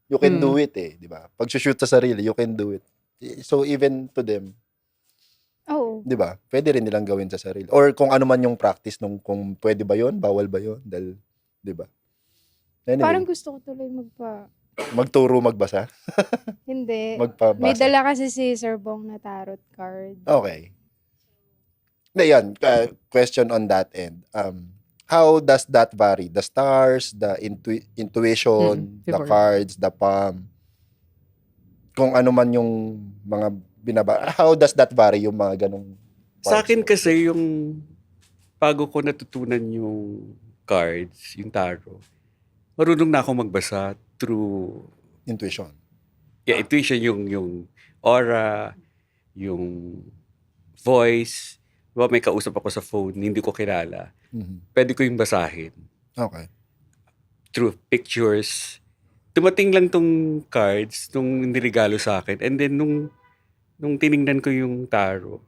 you can do it eh, di ba? Pag shoot sa sarili, you can do it. So even to them, Oo. di ba? Pwede rin nilang gawin sa sarili. Or kung ano man yung practice nung kung pwede ba yun, bawal ba yun, dahil, di ba? Anyway, Parang gusto ko tuloy magturo magbasa, Hindi. magpabasa. May dala kasi si Sir Bong na tarot card. Okay. Hindi, yan. Question on that end. How does that vary? The stars, the intuition, the before. cards, the palm, kung ano man yung mga how does that vary yung mga ganong Sa parts akin mo? kasi yung bago ko natutunan yung cards, yung tarot, marunong na ako magbasa through Intuition. intuition, yung aura, yung voice. Diba, may kausap ako sa phone, hindi ko kilala. Mhm. Pwede ko yung basahin Okay. through pictures. Dumating lang tong cards nung niregalo sa akin. And then nung tiningnan ko yung tarot,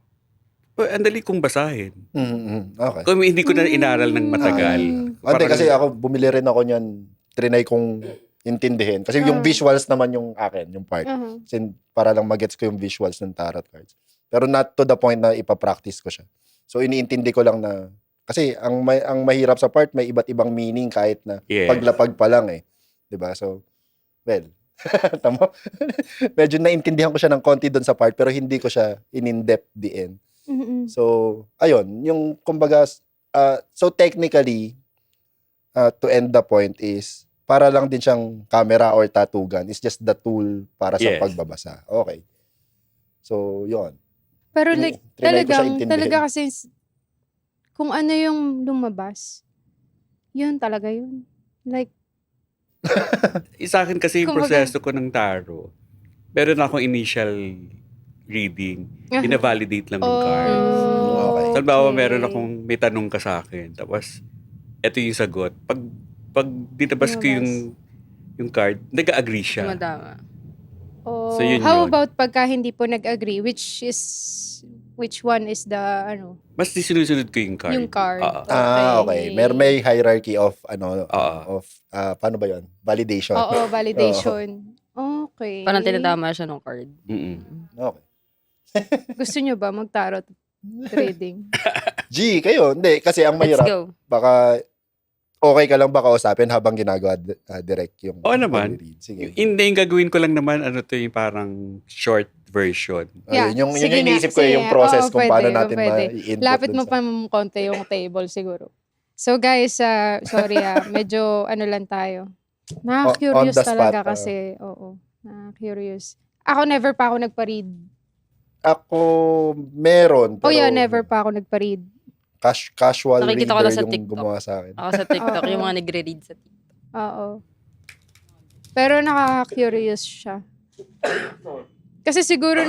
ang dali kong basahin. Mhm. Okay. Kung hindi ko na inaral ng matagal. Mm. Hindi, Parang- kasi ako, bumili rin ako niyan, trinay kong intindihin. Kasi yung visuals naman yung akin, yung part. Uh-huh. Kasi para lang magets ko yung visuals ng tarot cards. Pero not to the point na ipapractice ko siya. So, iniintindi ko lang na, kasi ang mahirap sa part, may iba't ibang meaning kahit na Yes. paglapag pa lang eh. 'Di ba? So, well, tama. Medyo naintindihan ko siya ng konti doon sa part, pero hindi ko siya in-depth din. Mm-mm. So, ayun, yung kumbaga, so technically, to end the point is, para lang din siyang camera or tattoo gun. It's just the tool para sa Yes. pagbabasa. Okay. So, yun. Pero like, Trinay ko siya intindihin. talaga kasi, kung ano yung lumabas, yun talaga yun. Like, Sa akin kasi yung Kumbaga- proseso ko ng tarot, meron akong initial reading, bina-validate lang yung card. Okay. So, halimbawa, meron akong may tanong ka sa akin, tapos, eto yung sagot. Pag dinabas ko yung card, nag-agree siya. Tumadama. Oh, So, yun how yun. about pagka hindi po nag-agree? Which one is the, Mas sinusunod ko yung card. yung card? Oo. Okay. May hierarchy of, Oo. paano ba yun? Validation. Oo, validation. Okay. Parang tinatama siya ng card. Mm-mm. Okay. Gusto nyo ba mag-tarot reading? G, kayo. Hindi, kasi ang Let's mahirap, go. baka, okay ka lang ba kausapin habang ginagawa direct yung Oo naman. pag-read? Sige. Hindi, yung gagawin ko lang naman, yung parang short version. Yeah, Ayun, yung sige nga, iniisip ko sige yung nga. process Oo, kung pwede, paano natin pwede. ma-i-input Lapit dun mo sa- pa konti yung table siguro. So guys, sorry medyo lang tayo. On Nakaka-curious the spot, talaga kasi, oo. Nakaka-curious. Ako never pa ako nagpa-read. Ako, meron. Pero Oh yeah, never pa ako nagpa-read. Casual Nakikita ko reader lang sa yung TikTok. gumawa sa akin. Ako sa TikTok, Oo. yung mga nagre-read sa TikTok. Oo. Pero nakaka-curious siya. Kasi siguro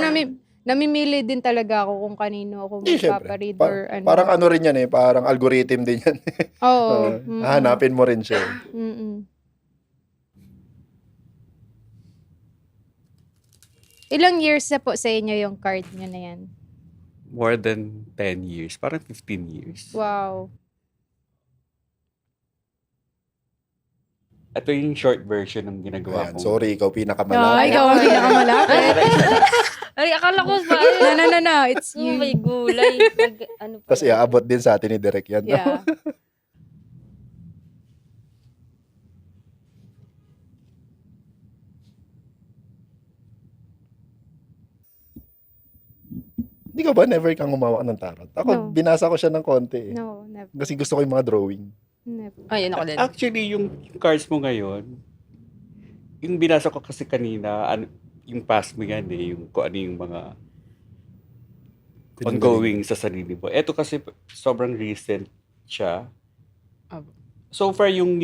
namimili din talaga ako kung kanino ako Hindi, syempre. magpaparead Pa- or ano. Parang ano rin yan eh, parang algorithm din yan. Oo. Hahanapin mo rin siya. Mm-mm. Ilang years na po sa inyo yung card nyo na yan? More than 10 years. Parang 15 years. Wow. Ito yung short version ng ginagawa Ayan, ko. sorry, ikaw Ay, pinakamalaki. ikaw ang pinakamalapit. Ay, akala ko ba? No. It's Oh, you. may gulay. Ano pa? Tapos iaabot din sa atin ni Derek yan. Yeah. Hindi ka ba never kang humawak ng tarot? Ako, No. binasa ko siya ng konti eh. No, never. Kasi gusto ko yung mga drawing. Never. Ayun ako din. Actually, yung cards mo ngayon, yung binasa ko kasi kanina, yung past mo yan eh, yung kung ano yung mga ongoing sa sarili mo. Ito kasi sobrang recent siya. Opo. So far, yung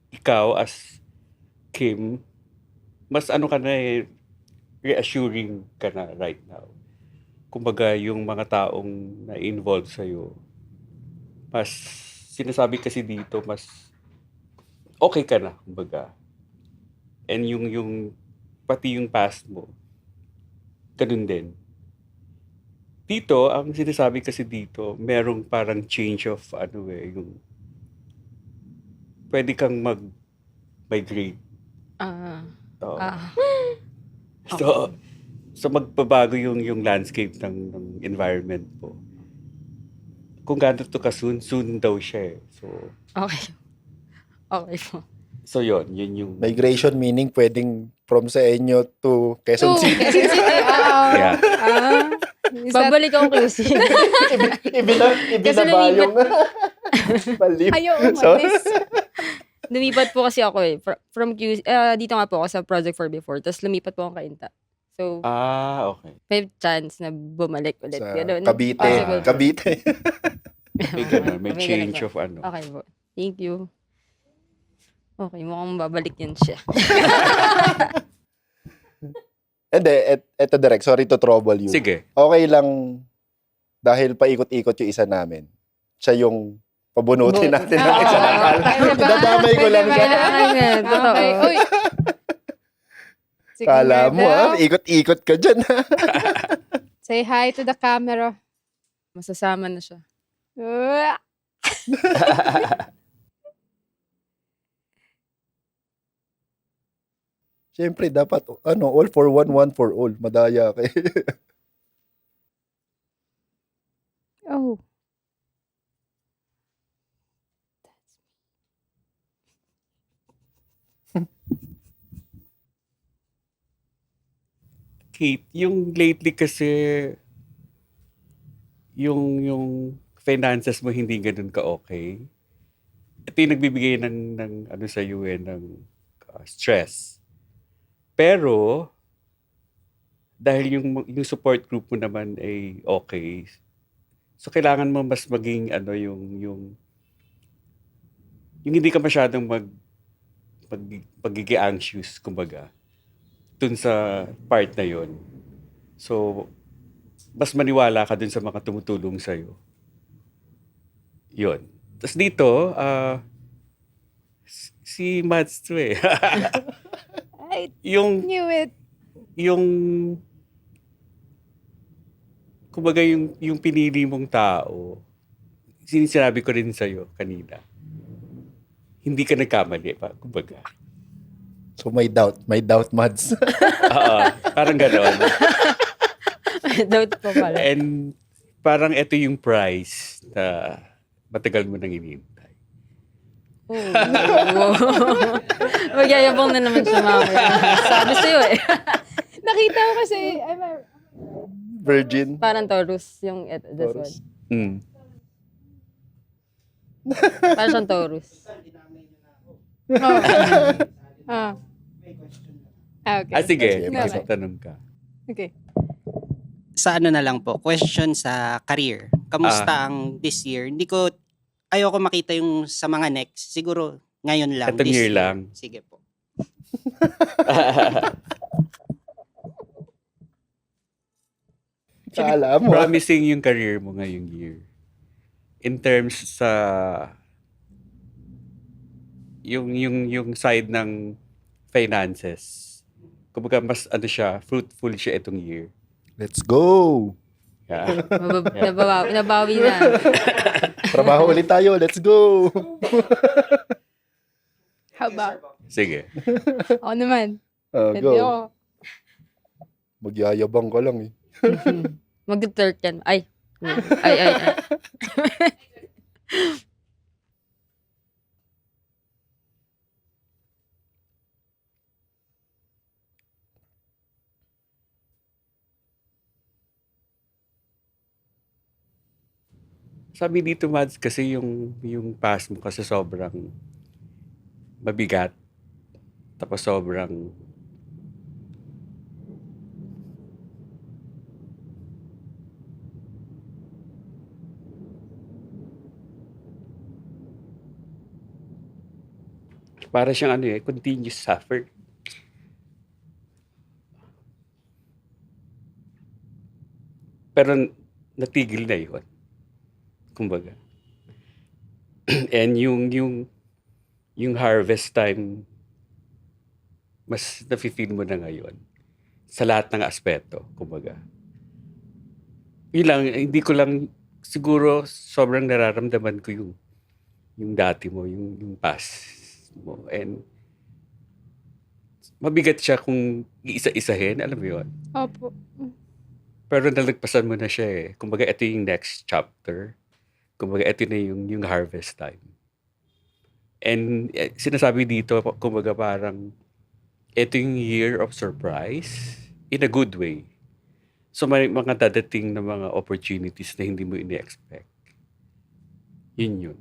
ikaw as Kim, mas ano ka na eh, reassuring ka na right now. Kumbaga, yung mga taong na-involve sa'yo, mas sinasabi kasi dito, mas okay ka na, kumbaga. And pati yung past mo, ganun din. Dito, ang sinasabi kasi dito, merong parang change of yung pwede kang mag-migrate. Oo. So magbabago yung landscape ng environment mo. Kung gaano to ka soon daw siya eh. Okay. Okay po. So yun yung Migration meaning pwedeng from sa inyo to Quezon City. Quezon City. yeah. Is that- Babalik ako QC. Ibinaba yung baliw. Ayaw So, umalis. Lumipat po kasi ako eh. From QC, dito nga po ako sa Project 4 before. Tapos lumipat po ako kay Inta. So, Okay. may chance na bumalik ulit. sa Ganun. Cavite. Possible po. Cavite. May ganun, may May change ganun of ano. Okay po. Thank you. Okay, mukhang babalik yan siya. Hindi, eto direct. Sorry to trouble you. Sige. Okay lang dahil paikot-ikot yung isa namin. Siya yung pabunutin natin ng isa natin. Dadamay ko lang siya. Kailangan nga. Totoo. Okay. Uy. Sige, Kala mo Mardel. ikot-ikot ka dyan Say hi to the camera. Masasama na siya. Uah. Siyempre, dapat, all for one, one for all. Madaya kay. Oh. Kate, yung lately kasi yung finances mo hindi ganun ka-okay. Ito yung nagbibigay ng ano sa iyo ng stress. Pero dahil yung support group mo naman ay okay. So kailangan mo mas maging yung hindi ka masyadong pagiging anxious kumbaga dun sa part na yon. So mas maniwala ka dun sa mga tumutulong sa'yo. Yun. Tapos dito, si Mads to eh. I yung knew it. kumbaga yung pinili mong tao, sinabi ko rin sa'yo kanina, hindi ka nagkamali pa, kumbaga. So, may doubt, Mads. Oo, parang gano'n. Doubt po pala. And parang ito yung price na matagal mo nang hinihintay. Oh. Magyayabang na naman siya mamaya. Sabi sa'yo eh. Nakita ko kasi, Virgin. Parang Taurus yung this Taurus. one. Parang siyang Taurus. Okay. Sige, Okay. tanong ka. Okay. Sa ano na lang po, question sa career. Kamusta ang this year? Ayoko makita yung sa mga next. Siguro ngayon lang. Itong this year lang. Sige po. Kala mo. Promising yung career mo ngayong year. In terms sa yung side ng finances. Kumbaga mas fruitful siya itong year. Let's go. Yeah. Nabawi na. Trabaho ulit tayo. Let's go. How about? Sige. Ako naman. Pwede Go. ako. Magyayabang ka lang eh. Mag-third yan. Ay. Ay. Sabi dito, Mads, kasi yung past mo kasi sobrang mabigat. Tapos sobrang para siyang ano continuous suffer. Pero natigil na yun. Kumbaga. And yung harvest time, mas nafe-feel mo na ngayon. Sa lahat ng aspeto, kumbaga. Yun lang, hindi ko lang, siguro sobrang nararamdaman ko yung dati mo, yung past mo. And mabigat siya kung iisa-isahin, alam mo yun. Opo. Pero nalagpasan mo na siya eh. Kumbaga, ito yung next chapter. Kumbaga, ito na yung harvest time. And sinasabi dito, kumbaga parang, ito yung year of surprise in a good way. So, may mga dadating na mga opportunities na hindi mo ini-expect. Yun.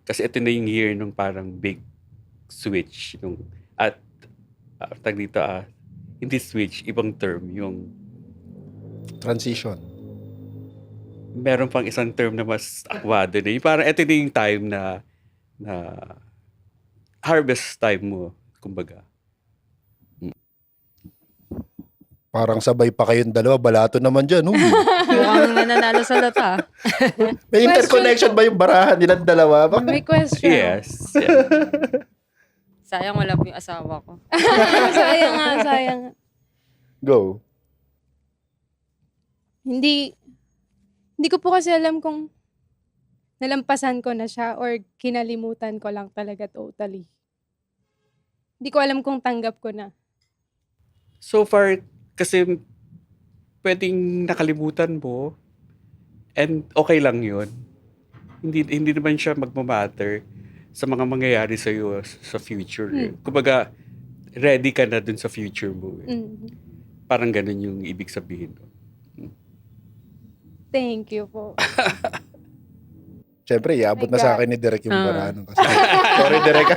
Kasi ito na yung year nung parang big switch. Tag dito, hindi switch, ibang term, yung Transition. meron pang isang term na mas akwado na. Yung parang ito na yung time na harvest time mo, kumbaga. Parang sabay pa kayong dalawa. Balato naman dyan. Mukhang nananalo sa lata. May interconnection ba yung barahan nilang dalawa? May question. Yes. Yeah. Sayang wala po yung asawa ko. sayang nga. Go. Hindi ko po kasi alam kung nalampasan ko na siya or kinalimutan ko lang talaga totally. Hindi ko alam kung tanggap ko na. So far, kasi pwedeng nakalimutan mo and okay lang yun. Hindi naman siya magmamatter sa mga mangyayari sa'yo sa future. Kumbaga, ready ka na dun sa future mo. Parang ganun yung ibig sabihin. Thank you po. Siyempre, iabot My na sa God. akin ni Direk yung barahan. Kasi, sorry, Direk.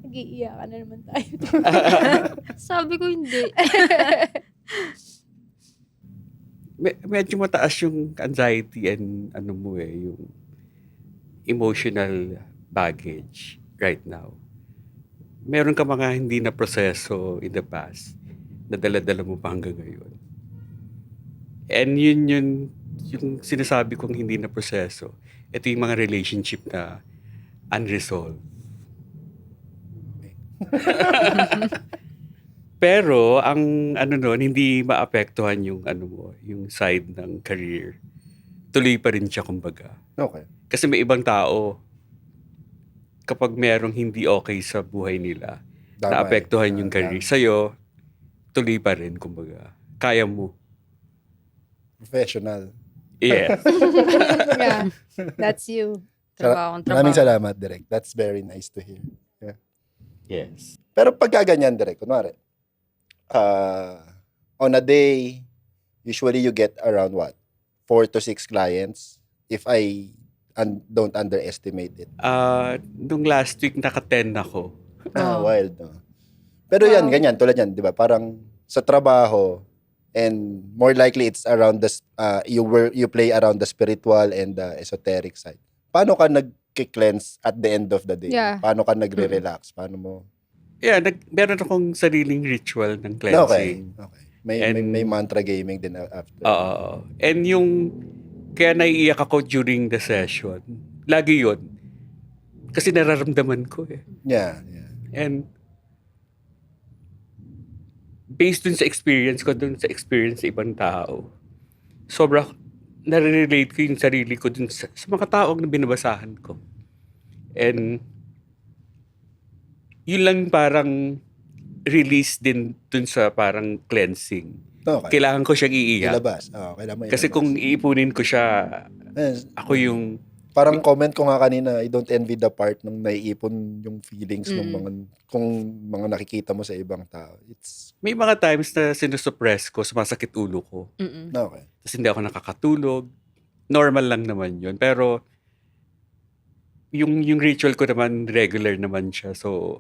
Nag-iiyakan na naman tayo. Sabi ko hindi. Medyo mataas yung anxiety and yung emotional baggage right now. Meron ka mga hindi na proseso in the past na dala-dala mo pa hanggang ngayon. And yun yung sinasabi kong hindi na proseso. Ito yung mga relationship na unresolved. Pero ang hindi maapektuhan yung yung side ng career. Tuloy pa rin siya kumbaga. Okay. Kasi may ibang tao kapag merong hindi okay sa buhay nila, naapektuhan yung career. Sa'yo, tuloy pa rin kumbaga. Kaya mo. Professional. Yeah. Yeah, that's you. Trabaho. Maraming salamat, Direk. That's very nice to hear. Yeah. Yes. Pero pagka ganyan, Direk, kunwari, on a day, usually you get around 4 to 6 clients if I don't underestimate it. Nung last week, naka-10 ako. Wild, no? Pero yan, ganyan, tulad yan, di ba? Parang sa trabaho, and more likely it's around you play around the spiritual and the esoteric side. Paano ka nag-cleanse at the end of the day? Yeah. Paano ka nagre-relax? Paano mo? Yeah, meron akong sariling ritual ng Okay. cleansing. Okay. May mantra gaming din after. Oo. And kaya naiiyak ako during the session. Lagi yun. Kasi nararamdaman ko eh. Yeah. And based dun sa experience ko, dun sa experience sa ibang tao, sobrang nare-relate ko yung sarili ko dun sa mga taong na binabasahan ko. And yun lang parang release din dun sa parang cleansing. Okay. Kailangan ko siyang iiyak. Ilabas. Kailangan mo Kasi ilabas. kung iipunin ko siya, Yes. ako yung Parang comment ko nga kanina, I don't envy the part nung naiipon yung feelings ng mga kung mga nakikita mo sa ibang tao. It's May mga times na sinusuppress ko, sumasakit ulo ko. okay. Tapos hindi ako nakakatulog. Normal lang naman yun. Pero yung ritual ko naman, regular naman siya. So,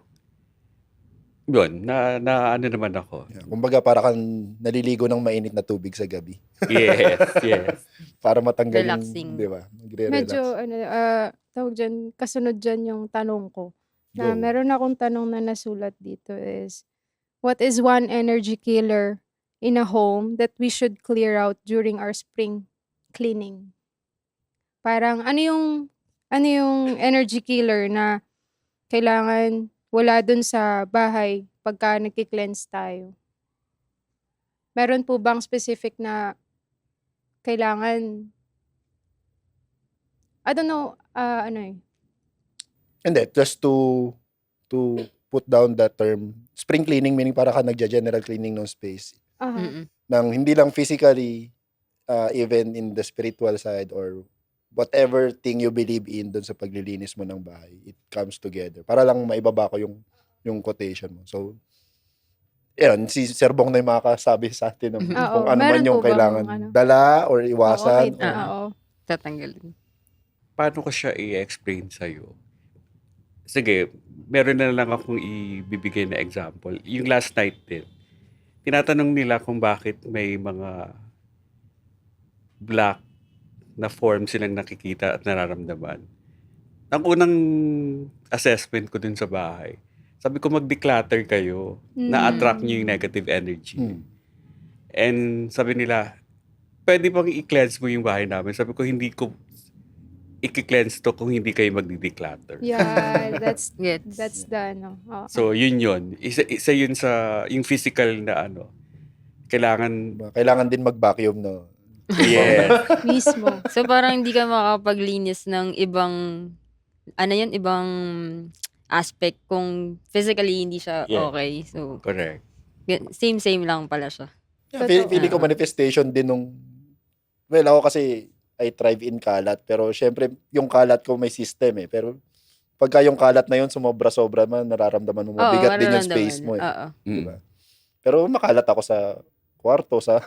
yun, na ano naman ako. Yeah. Kumbaga para kang naliligo ng mainit na tubig sa gabi Yes, yes. para matanggal Relaxing. yung, di ba? Magre-relax. Medyo, tawag dyan, kasunod dyan yung tanong ko. Na Go. meron akong tanong na nasulat dito is, what is one energy killer in a home that we should clear out during our spring cleaning? Parang, ano yung energy killer na kailangan wala dun sa bahay pagka nagki-cleanse tayo? Meron po bang specific na kailangan, I don't know, Hindi, just to put down that term, spring cleaning meaning para ka nagja-general cleaning ng space. Nang hindi lang physically, even in the spiritual side or whatever thing you believe in dun sa paglilinis mo ng bahay, it comes together. Para lang maibaba ko yung quotation mo. So, yun, si Sir Bong na yung makakasabi sa atin ng Oo, kung ano man meron yung po bang kailangan ano? dala or iwasan. Oo, oo. Tatanggalin. Paano ko siya i-explain sa'yo? Sige, meron na lang akong ibibigay na example. Yung last night din, tinatanong nila kung bakit may mga black na form silang nakikita at nararamdaman. Ang unang assessment ko dun sa bahay, sabi ko mag-declutter kayo, na-attract nyo yung negative energy. And sabi nila, pwede bang i-cleanse mo yung bahay namin? Sabi ko, hindi ko i-cleanse to kung hindi kayo magdi-declutter. Yeah, that's Gets. the oo. So, yun. Isa yun sa, yung physical na kailangan, Kailangan din mag-vacuum, no? yes. Mismo. So parang hindi ka makapaglinis ng ibang, ibang aspect kung physically hindi siya Yeah. okay. So, Correct. same lang pala siya. Yeah, Totoo. feeling ko manifestation din nung, well, ako kasi I thrive in kalat, pero syempre yung kalat ko may system eh. Pero pagka yung kalat na yun sumobra-sobra man, nararamdaman mo, mabigat din yung space mo eh. Oo. Diba? Pero makalat ako sa kwarto, sa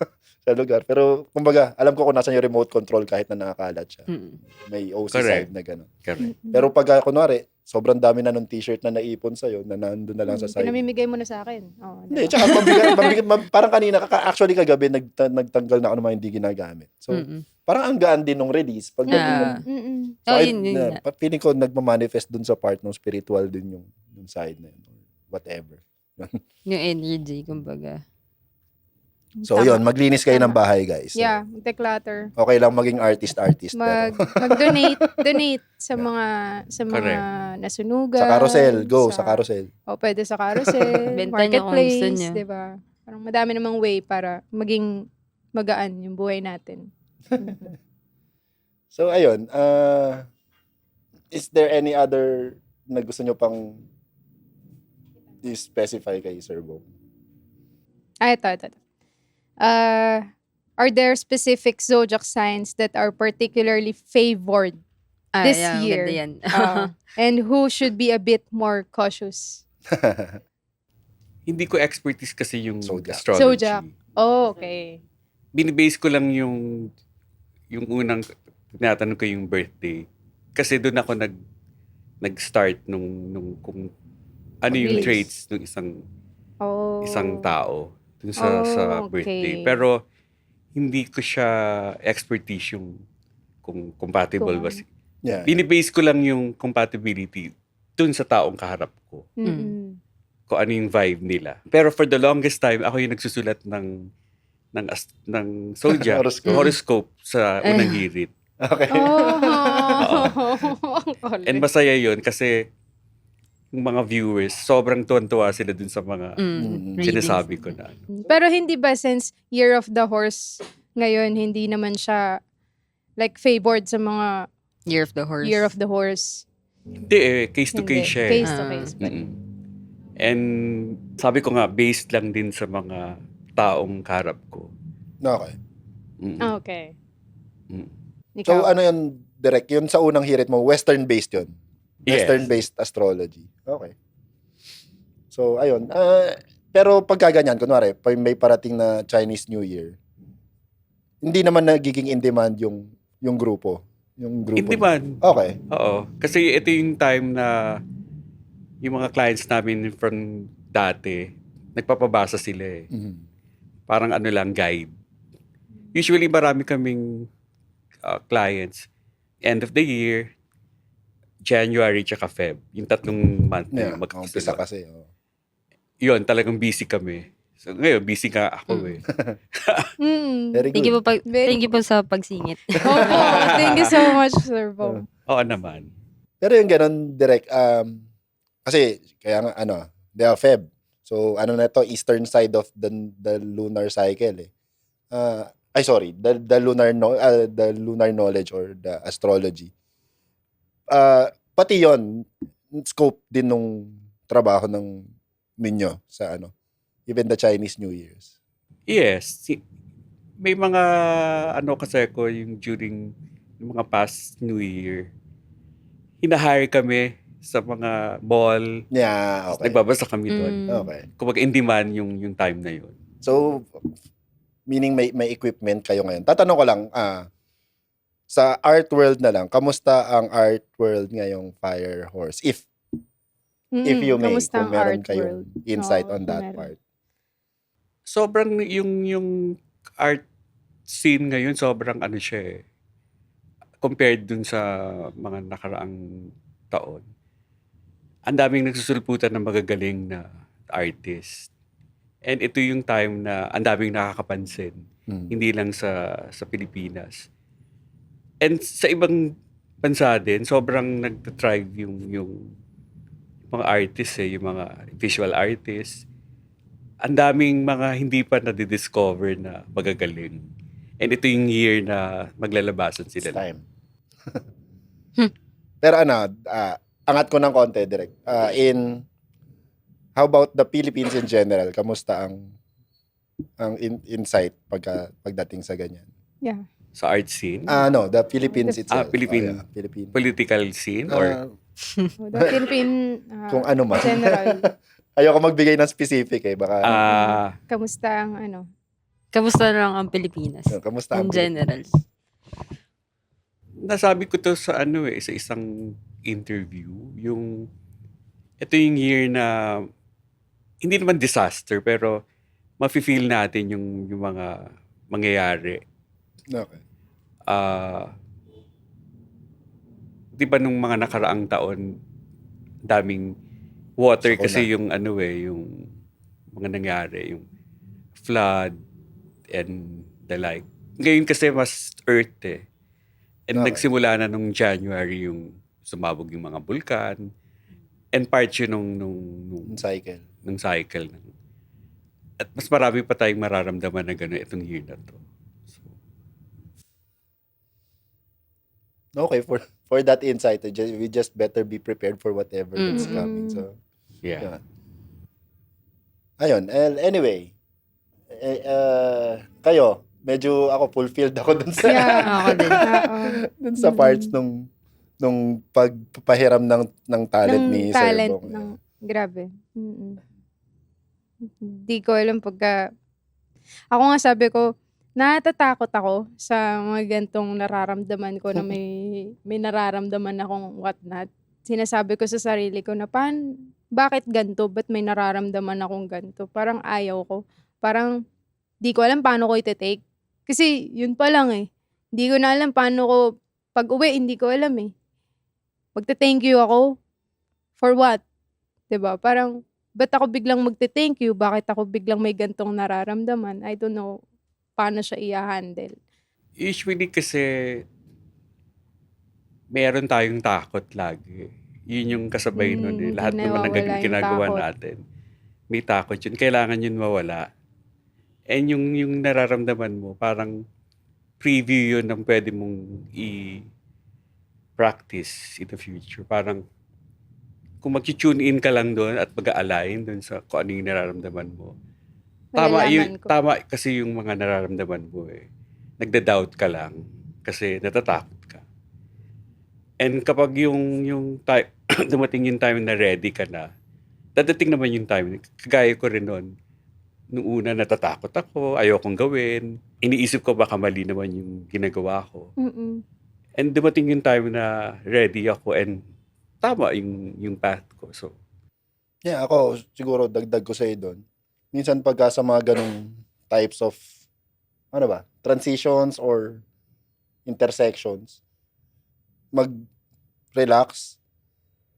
lugar. Pero kumbaga, alam ko kung nasan yung remote control kahit na nakakalat siya. May OC Correct. side na gano'n. Correct. Pero pag kunwari, sobrang dami na nung t-shirt na naipon sa'yo, na nandun na lang sa side. Pinamimigay mo na sa akin. Oh, Hindi, tsaka mabigat, parang kanina, actually kagabi, nagtanggal na ako ng mga hindi ginagamit. So, parang ang gaan din nung release. Pag Oh, yun nga. feeling ko nagmamanifest dun sa part ng spiritual din yung side na yun. Or whatever. Yung energy, kumbaga. So, yun, maglinis kayo ng bahay, guys. So, Yeah, declutter. okay lang maging artist. Mag-donate sa mga Correct. nasunugan. Sa carousel, go, sa carousel. O pwede sa carousel, Benta niyo kung gusto marketplace, niyo. 'di ba? Parang madami namang way para maging magaan yung buhay natin. So, ayun. Is there any other na gusto nyo pang i-specify kay Sir Bong? Ito. Are there specific zodiac signs that are particularly favored this yeah, year? Maganda yan. And who should be a bit more cautious? Hindi ko expertise kasi yung Zodiac. astrology. Zodiac. Oh, okay. Binibase ko lang yung unang tinatanong ko yung birthday. Kasi doon ako nag-start nung kung ano yung Mabilis. traits ng isang tao dun sa Oh, birthday. okay. Pero hindi ko siya expertise yung kung compatible ba. Yeah. Binibase ko lang yung compatibility dun sa taong kaharap ko. Mm-mm. Kung ano yung vibe nila. Pero for the longest time, ako yung nagsusulat ng zodiac, horoscope sa unang hirit. Okay. And masaya yun kasi yung mga viewers, sobrang tuwan-tuwa sila dun sa mga sinasabi ko na. Pero hindi ba since Year of the Horse ngayon, hindi naman siya like favored sa mga Year of the Horse. Year of the Horse? Hindi case to Hindi. case siya. Case to case. And sabi ko nga, based lang din sa mga taong karap ko. Okay. Mm. Okay. Mm. Ikaw? So, ano yan, direct, yun sa unang hirit mo, Western-based yun. Yes. Western-based astrology. Okay. So, ayun. Pero pagka ganyan, kunwari, pag may parating na Chinese New Year, hindi naman nagiging in demand yung grupo. Yung grupo. In demand. Okay. Oo. Kasi ito yung time na yung mga clients namin from dati, nagpapabasa sila eh. Mhm. Parang ano lang, guide. Usually marami kaming clients. End of the year, January tsaka Feb. Yung tatlong month na Yeah, yung umpisa magkasunod. kasi. Oh. Yun, talagang busy kami. So ngayon, busy nga ako eh. Very Thank you good. po, Very thank you po sa pagsingit. Opo, thank you so much, Sir Bong. Oo naman. Pero yung ganun, direct, kasi, kaya nga, Feb. So, na to, eastern side of the lunar cycle eh. The lunar knowledge or the astrology. Pati yon scope din nung trabaho ng ninyo sa even the Chinese New Year's. Yes. May mga kasi ko yung during yung mga past New Year. Hinahire kami sa mga mall. Yeah, okay. Nagbabasa kami doon. Okay. Kumbaga in demand yung time na yun. So, meaning may equipment kayo ngayon. Tatanong ko lang, sa art world na lang, kamusta ang art world ngayong Fire Horse? If you may, Kamusta kung ang meron art kayong world? insight Oo, on that meron. part. Sobrang yung art scene ngayon, sobrang siya eh. Compared dun sa mga nakaraang taon. Ang daming nagsusulputan ng magagaling na artist. And ito yung time na ang daming nakakapansin. Hindi lang sa Pilipinas. And sa ibang bansa din, sobrang nag-thrive yung mga artists yung mga visual artists. Ang daming mga hindi pa nadidiscover na magagaling. And ito yung year na maglalabasan It's sila. time. Pero angat ko ng konti, direct. How about the Philippines in general? Kamusta ang insight pagdating sa ganyan? Yeah. Sa art scene, The Philippines itself. Philippine. Philippine. political scene, or The Philippine Kung ano man. general. Ayoko magbigay ng specific eh. Baka, Kamusta ang Kamusta lang ang Pilipinas? kamusta ang In general. nasabi ko to sa sa isang interview, ito yung year na hindi naman disaster, pero mafe-feel natin yung mga mangyayari. Okay. Di ba nung mga nakaraang taon, daming water Sakuna. kasi yung yung mga nangyari, yung flood and the like. Ngayon kasi mas earth eh. And Okay. nagsimula na nung January yung sumabog yung mga bulkan. And part yun nung Cycle. cycle. At mas marami pa tayong mararamdaman na gano'n itong year na to. So, Okay, for that insight, we just better be prepared for whatever is coming. So, yeah. yeah. Ayun. Anyway, kayo, medyo ako fulfilled ako dun sa Ako din. dun sa parts nung pagpapahiram ng talent ni Sir talent Bong. ng grabe. Hindi ko alam pagka ako nga sabi ko natatakot ako sa mga gantong nararamdaman ko na may nararamdaman akong whatnot. Sinasabi ko sa sarili ko na bakit ganto? Ba't may nararamdaman akong ganto? Parang ayaw ko. Parang di ko alam paano ko ite-take. Kasi yun pa lang eh. Hindi ko na alam paano ko pag-uwi, hindi ko alam eh. Magte-thank you ako for what? 'Di ba? Parang ba't ako biglang magte-thank you? Bakit ako biglang may gantong nararamdaman? I don't know paano siya i-handle. Usually kasi meron tayong takot lagi. Yun yung kasabay nun eh. Hindi Lahat naman nawawala ng yung ginagawa takot. natin. May takot yun. Kailangan yun mawala. And yung nararamdaman mo, parang preview yun ng pwede mong i-practice in the future. Parang kung mag-tune in ka lang doon at mag-align doon sa kung ano yung nararamdaman mo. Malalaman ko. Tama kasi yung mga nararamdaman mo eh. Nagda-doubt ka lang kasi natatakot ka. And kapag yung time, dumating yung time na ready ka na, dadating naman yung time. Kagaya ko rin nun. Nung una, natatakot ako, ayokong gawin. Iniisip ko baka mali naman yung ginagawa ko. Mm-mm. And dumating yung time na ready ako and tama yung path ko. So, Yeah, ako siguro dagdag ko sa doon. Minsan pagka sa mga ganong types of transitions or intersections, mag-relax,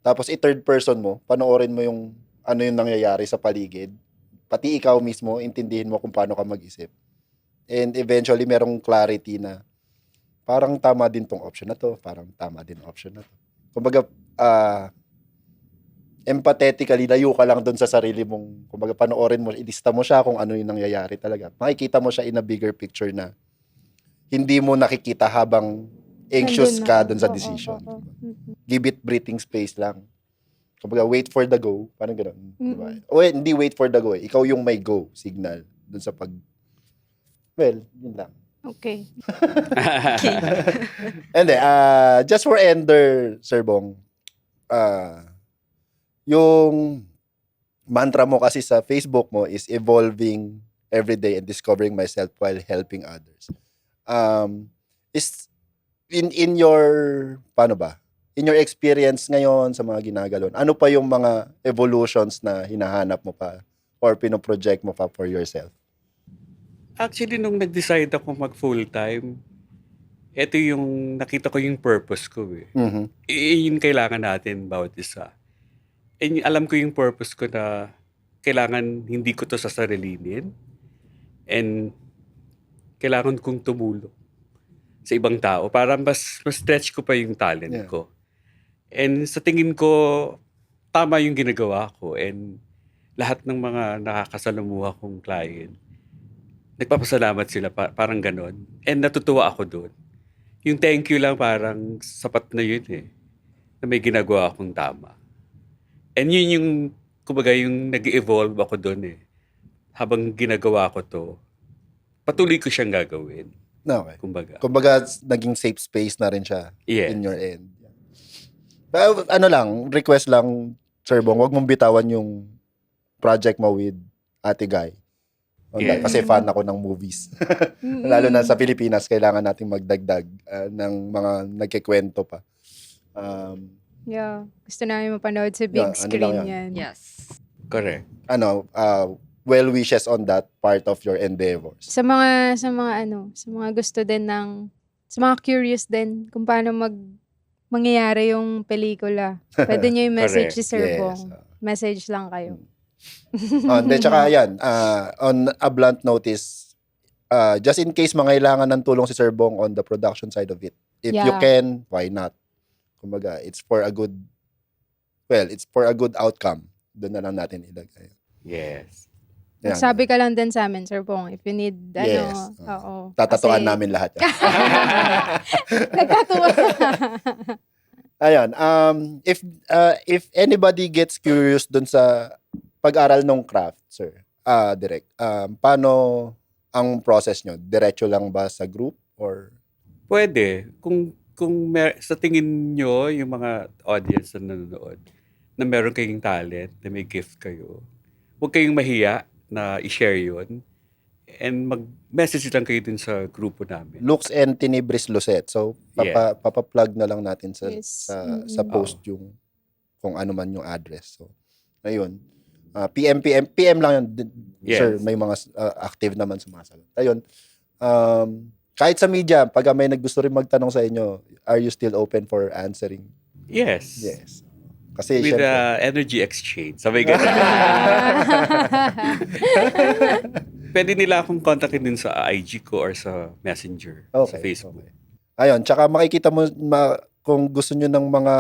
tapos i-third person mo, panoorin mo yung ano yung nangyayari sa paligid. Pati ikaw mismo, intindihin mo kung paano ka mag-isip. And eventually, merong clarity na parang tama din tong option na to, parang tama din ang option na to. Kumbaga, empathetically, layo ka lang doon sa sarili mong, kumbaga, panoorin mo, ilista mo siya kung ano yung nangyayari talaga. Makikita mo siya in a bigger picture na hindi mo nakikita habang anxious Nandun ka na. doon sa Oo, decision. oo, oo. Mm-mm. Give it breathing space lang. Kumbaga, wait for the go. Parang gano'n. Diba? Mm-mm. O hindi wait for the go. Ikaw yung may go signal doon sa well, yun lang. Okay. And then, just for Ender, Sir Bong, yung mantra mo kasi sa Facebook mo is evolving every day and discovering myself while helping others. Is in your in your experience ngayon sa mga ginagawa, ano pa yung mga evolutions na hinahanap mo pa or pinoproject mo pa for yourself? actually, nung nag-decide ako mag full-time, ito yung nakita ko yung purpose ko eh. Mhm. Yun kailangan natin bawat isa. And alam ko yung purpose ko na kailangan hindi ko to sasarilinin and kailangan kong tumulong sa ibang tao para mas stretch ko pa yung talent Yeah. ko. And sa tingin ko, tama yung ginagawa ko and lahat ng mga nakakasalamuha kong client, nagpapasalamat sila, parang ganon. And natutuwa ako doon. Yung thank you lang parang sapat na yun eh, na may ginagawa akong tama. And yun yung, kumbaga yung nag-evolve ako doon eh. Habang ginagawa ko to, patuloy ko siyang gagawin. Okay. Kumbaga. Kumbaga, naging safe space na rin siya Yes. in your end. Pero, request lang, Sir Bong, wag mong bitawan yung project mo with Ate Guy. On that, Yeah. kasi fan ako ng movies. Lalo na sa Pilipinas, kailangan nating magdagdag ng mga nagkikwento pa. Yeah. Gusto namin mapanood sa big Yeah, ano lang screen yan. yan. Yes. Correct. Well wishes on that part of your endeavors. Sa mga gusto din sa mga curious din kung paano mangyayari yung pelikula. Pwede niyo yung message si Sir Yes. Bong. Message lang kayo. Then, tsaka yan, on a blunt notice, just in case mangailangan ng tulong si Sir Bong on the production side of it. If you Yeah. can, why not? Kumbaga, it's for a good outcome. Doon na lang natin ilagay. Yes. Yan. Sabi ka lang din sa amin, Sir Bong, if you need, Yes. oo. Tatatuan Kasi- namin lahat yan. Nagkatuwa. Ayun, if anybody gets curious dun sa pag-aral ng craft, sir, direct, paano ang process nyo? Diretso lang ba sa group or? Pwede. Kung sa tingin nyo, yung mga audience na nanonood, na meron kayong talent, na may gift kayo, huwag kayong mahiya na i-share yun. And mag-message lang kayo dun sa grupo namin. Lux and Tinibris Lucet. So, Yeah. papaplug na lang natin sa Yes. sa post yung kung ano man yung address. So, ayun. PM lang yun. Yes. Sir, may mga active naman sumasagot. Ayun. Kahit sa media, pag may naggusto rin magtanong sa inyo, are you still open for answering? Yes. Yes. Kasi With syempre, energy exchange. Sabay ganun. Pwede nila akong kontakin din sa IG ko or sa Messenger, sa okay, Facebook. okay. Ayun, tsaka makikita mo kung gusto nyo ng mga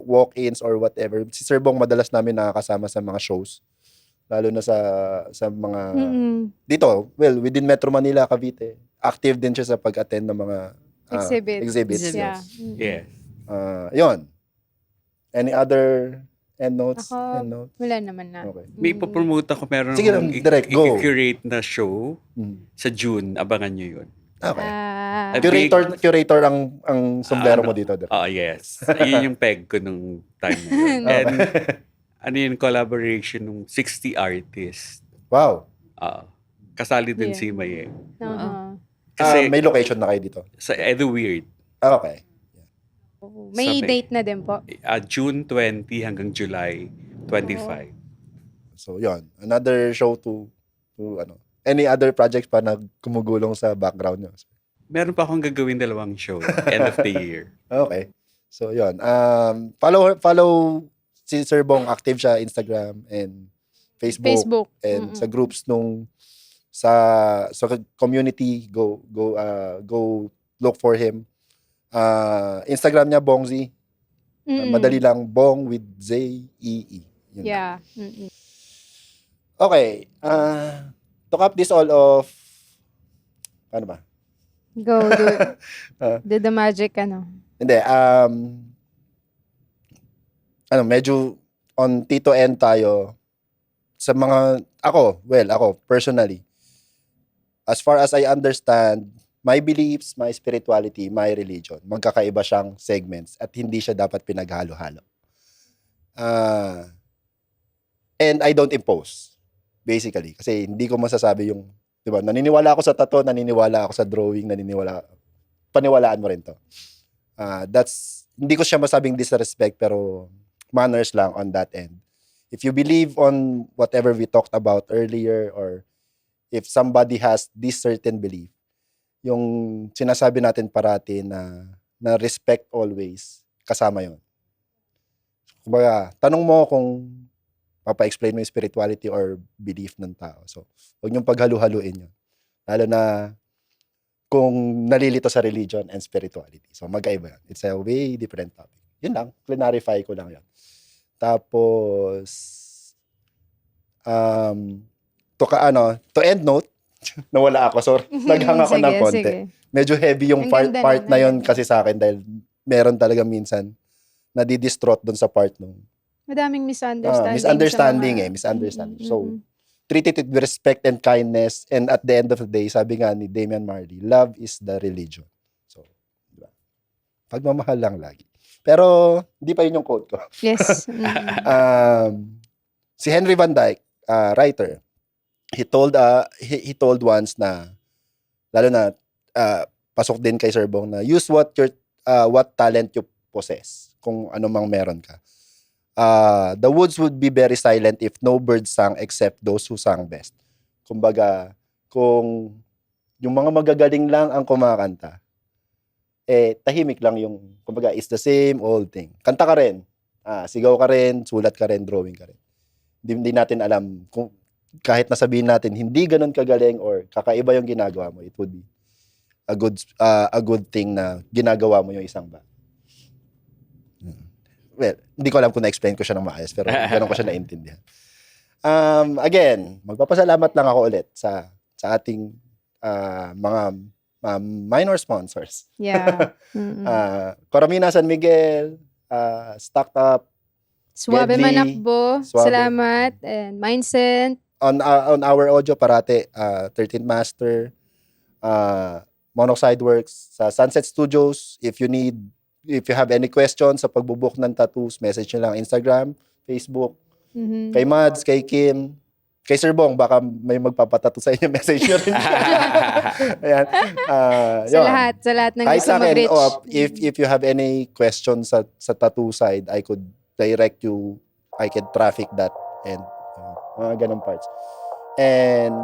walk-ins or whatever. Si Sir Bong madalas namin nakakasama sa mga shows. Lalo na sa mga dito, within Metro Manila, Cavite. Active din siya sa pag-attend ng mga exhibits. Yeah. Yes. Yun. Any other endnotes? Ako, Endnote? wala naman na. Okay. May ipopromote ako. Meron Sige lang, direct, go. i-curate na show Mm. sa June. Abangan nyo yun. Okay. A big- Curator ang sombrero mo dito. yes. Yun yung peg ko nung time na yun. And ano yung collaboration ng 60 artists. Wow. Kasali din Yeah. si Maye. Kasi may location na kayo dito. Sa Edu Weird, Okay. May Sabi. date na din po. June 20 hanggang July 25. So, yon. Another show to ano. Any other projects pa na kumugulong sa background nyo? Meron pa akong gagawin 2 show end of the year. Okay. So, yon. Follow si Sir Bong. Active siya Instagram and Facebook. And sa groups sa community, go look for him. Instagram niya, Bongzi. Madali lang, Bong with Z-E-E. Yun lang. Yeah. Okay. To cap this all off, ano ba? Go, do it. Do the magic, Hindi, medyo on Tito N tayo sa mga, ako, personally, as far as I understand, my beliefs, my spirituality, my religion, magkakaiba siyang segments at hindi siya dapat pinaghalo-halo. And I don't impose, basically. Kasi hindi ko masasabi yung, di ba, naniniwala ako sa tattoo, naniniwala ako sa drawing, paniwalaan mo rin to. Hindi ko siya masabing disrespect, pero manners lang on that end. If you believe on whatever we talked about earlier, or if somebody has this certain belief, yung sinasabi natin parati na respect always, kasama yon. Kumbaga, tanong mo kung papa-explain mo yung spirituality or belief ng tao. So, huwag niyong paghalu-haluin yun. Lalo na kung nalilito sa religion and spirituality. So, magkaiba yan. It's a way different topic. Yun lang. Clarify ko lang yan. Tapos, to end note, nawala ako. So, naghang ako ng konti. Sige. Medyo heavy yung Ang part ganda na nun, yon ang ganda. kasi sa akin dahil meron talaga minsan nadidistraught doon sa part nung Madaming misunderstanding. misunderstanding sa mga- misunderstanding. Mm, So, treat it with respect and kindness, and at the end of the day, sabi nga ni Damian Marley, love is the religion. So, diba? Pagmamahal lang lagi. Pero, hindi pa yun yung quote ko. Yes. Si Henry Van Dyke, writer, he told once na, lalo na, pasok din kay Sir Bong na, use what talent you possess, kung ano mang meron ka. The woods would be very silent if no birds sang except those who sang best. Kumbaga, kung yung mga magagaling lang ang kumakanta, tahimik lang yung, kumbaga, it's the same old thing. Kanta ka rin, sigaw ka rin, sulat ka rin, drawing ka rin. Hindi natin alam, kung kahit nasabihin natin, hindi ganun kagaling or kakaiba yung ginagawa mo, it would be a good thing na ginagawa mo yung isang bagay. Well, hindi ko alam kung na-explain ko siya ng maayos, pero ganun ko siya naintindihan. Again, magpapasalamat lang ako ulit sa ating mga minor sponsors. Yeah. Coramina San Miguel, Stocked Up, Suave Deadly, Manakbo. Suave. Salamat. And Mindset. on our audio parate, 13th Master, Monoxide Works, sa Sunset Studios. If you have any questions sa pagbubuk ng tattoos, message nyo lang Instagram, Facebook, Mhm. kay Mads, kay Kim, kay Sir Bong, baka may magpapatato sa inyo, message nyo rin. Ayan. Sa Yun. sa lahat ng Kahit gusto sa akin, mag-reach. if you have any questions sa tattoo side, I could direct you, I can traffic that, and mga ganong parts. And,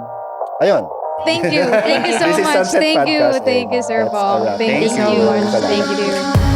ayun. Thank you. Thank you so This is much. Sunset Thank you. Podcast, Thank you, and Sir that's a Bong. wrap. Thank you Thank so you. much. Salamat. Thank you.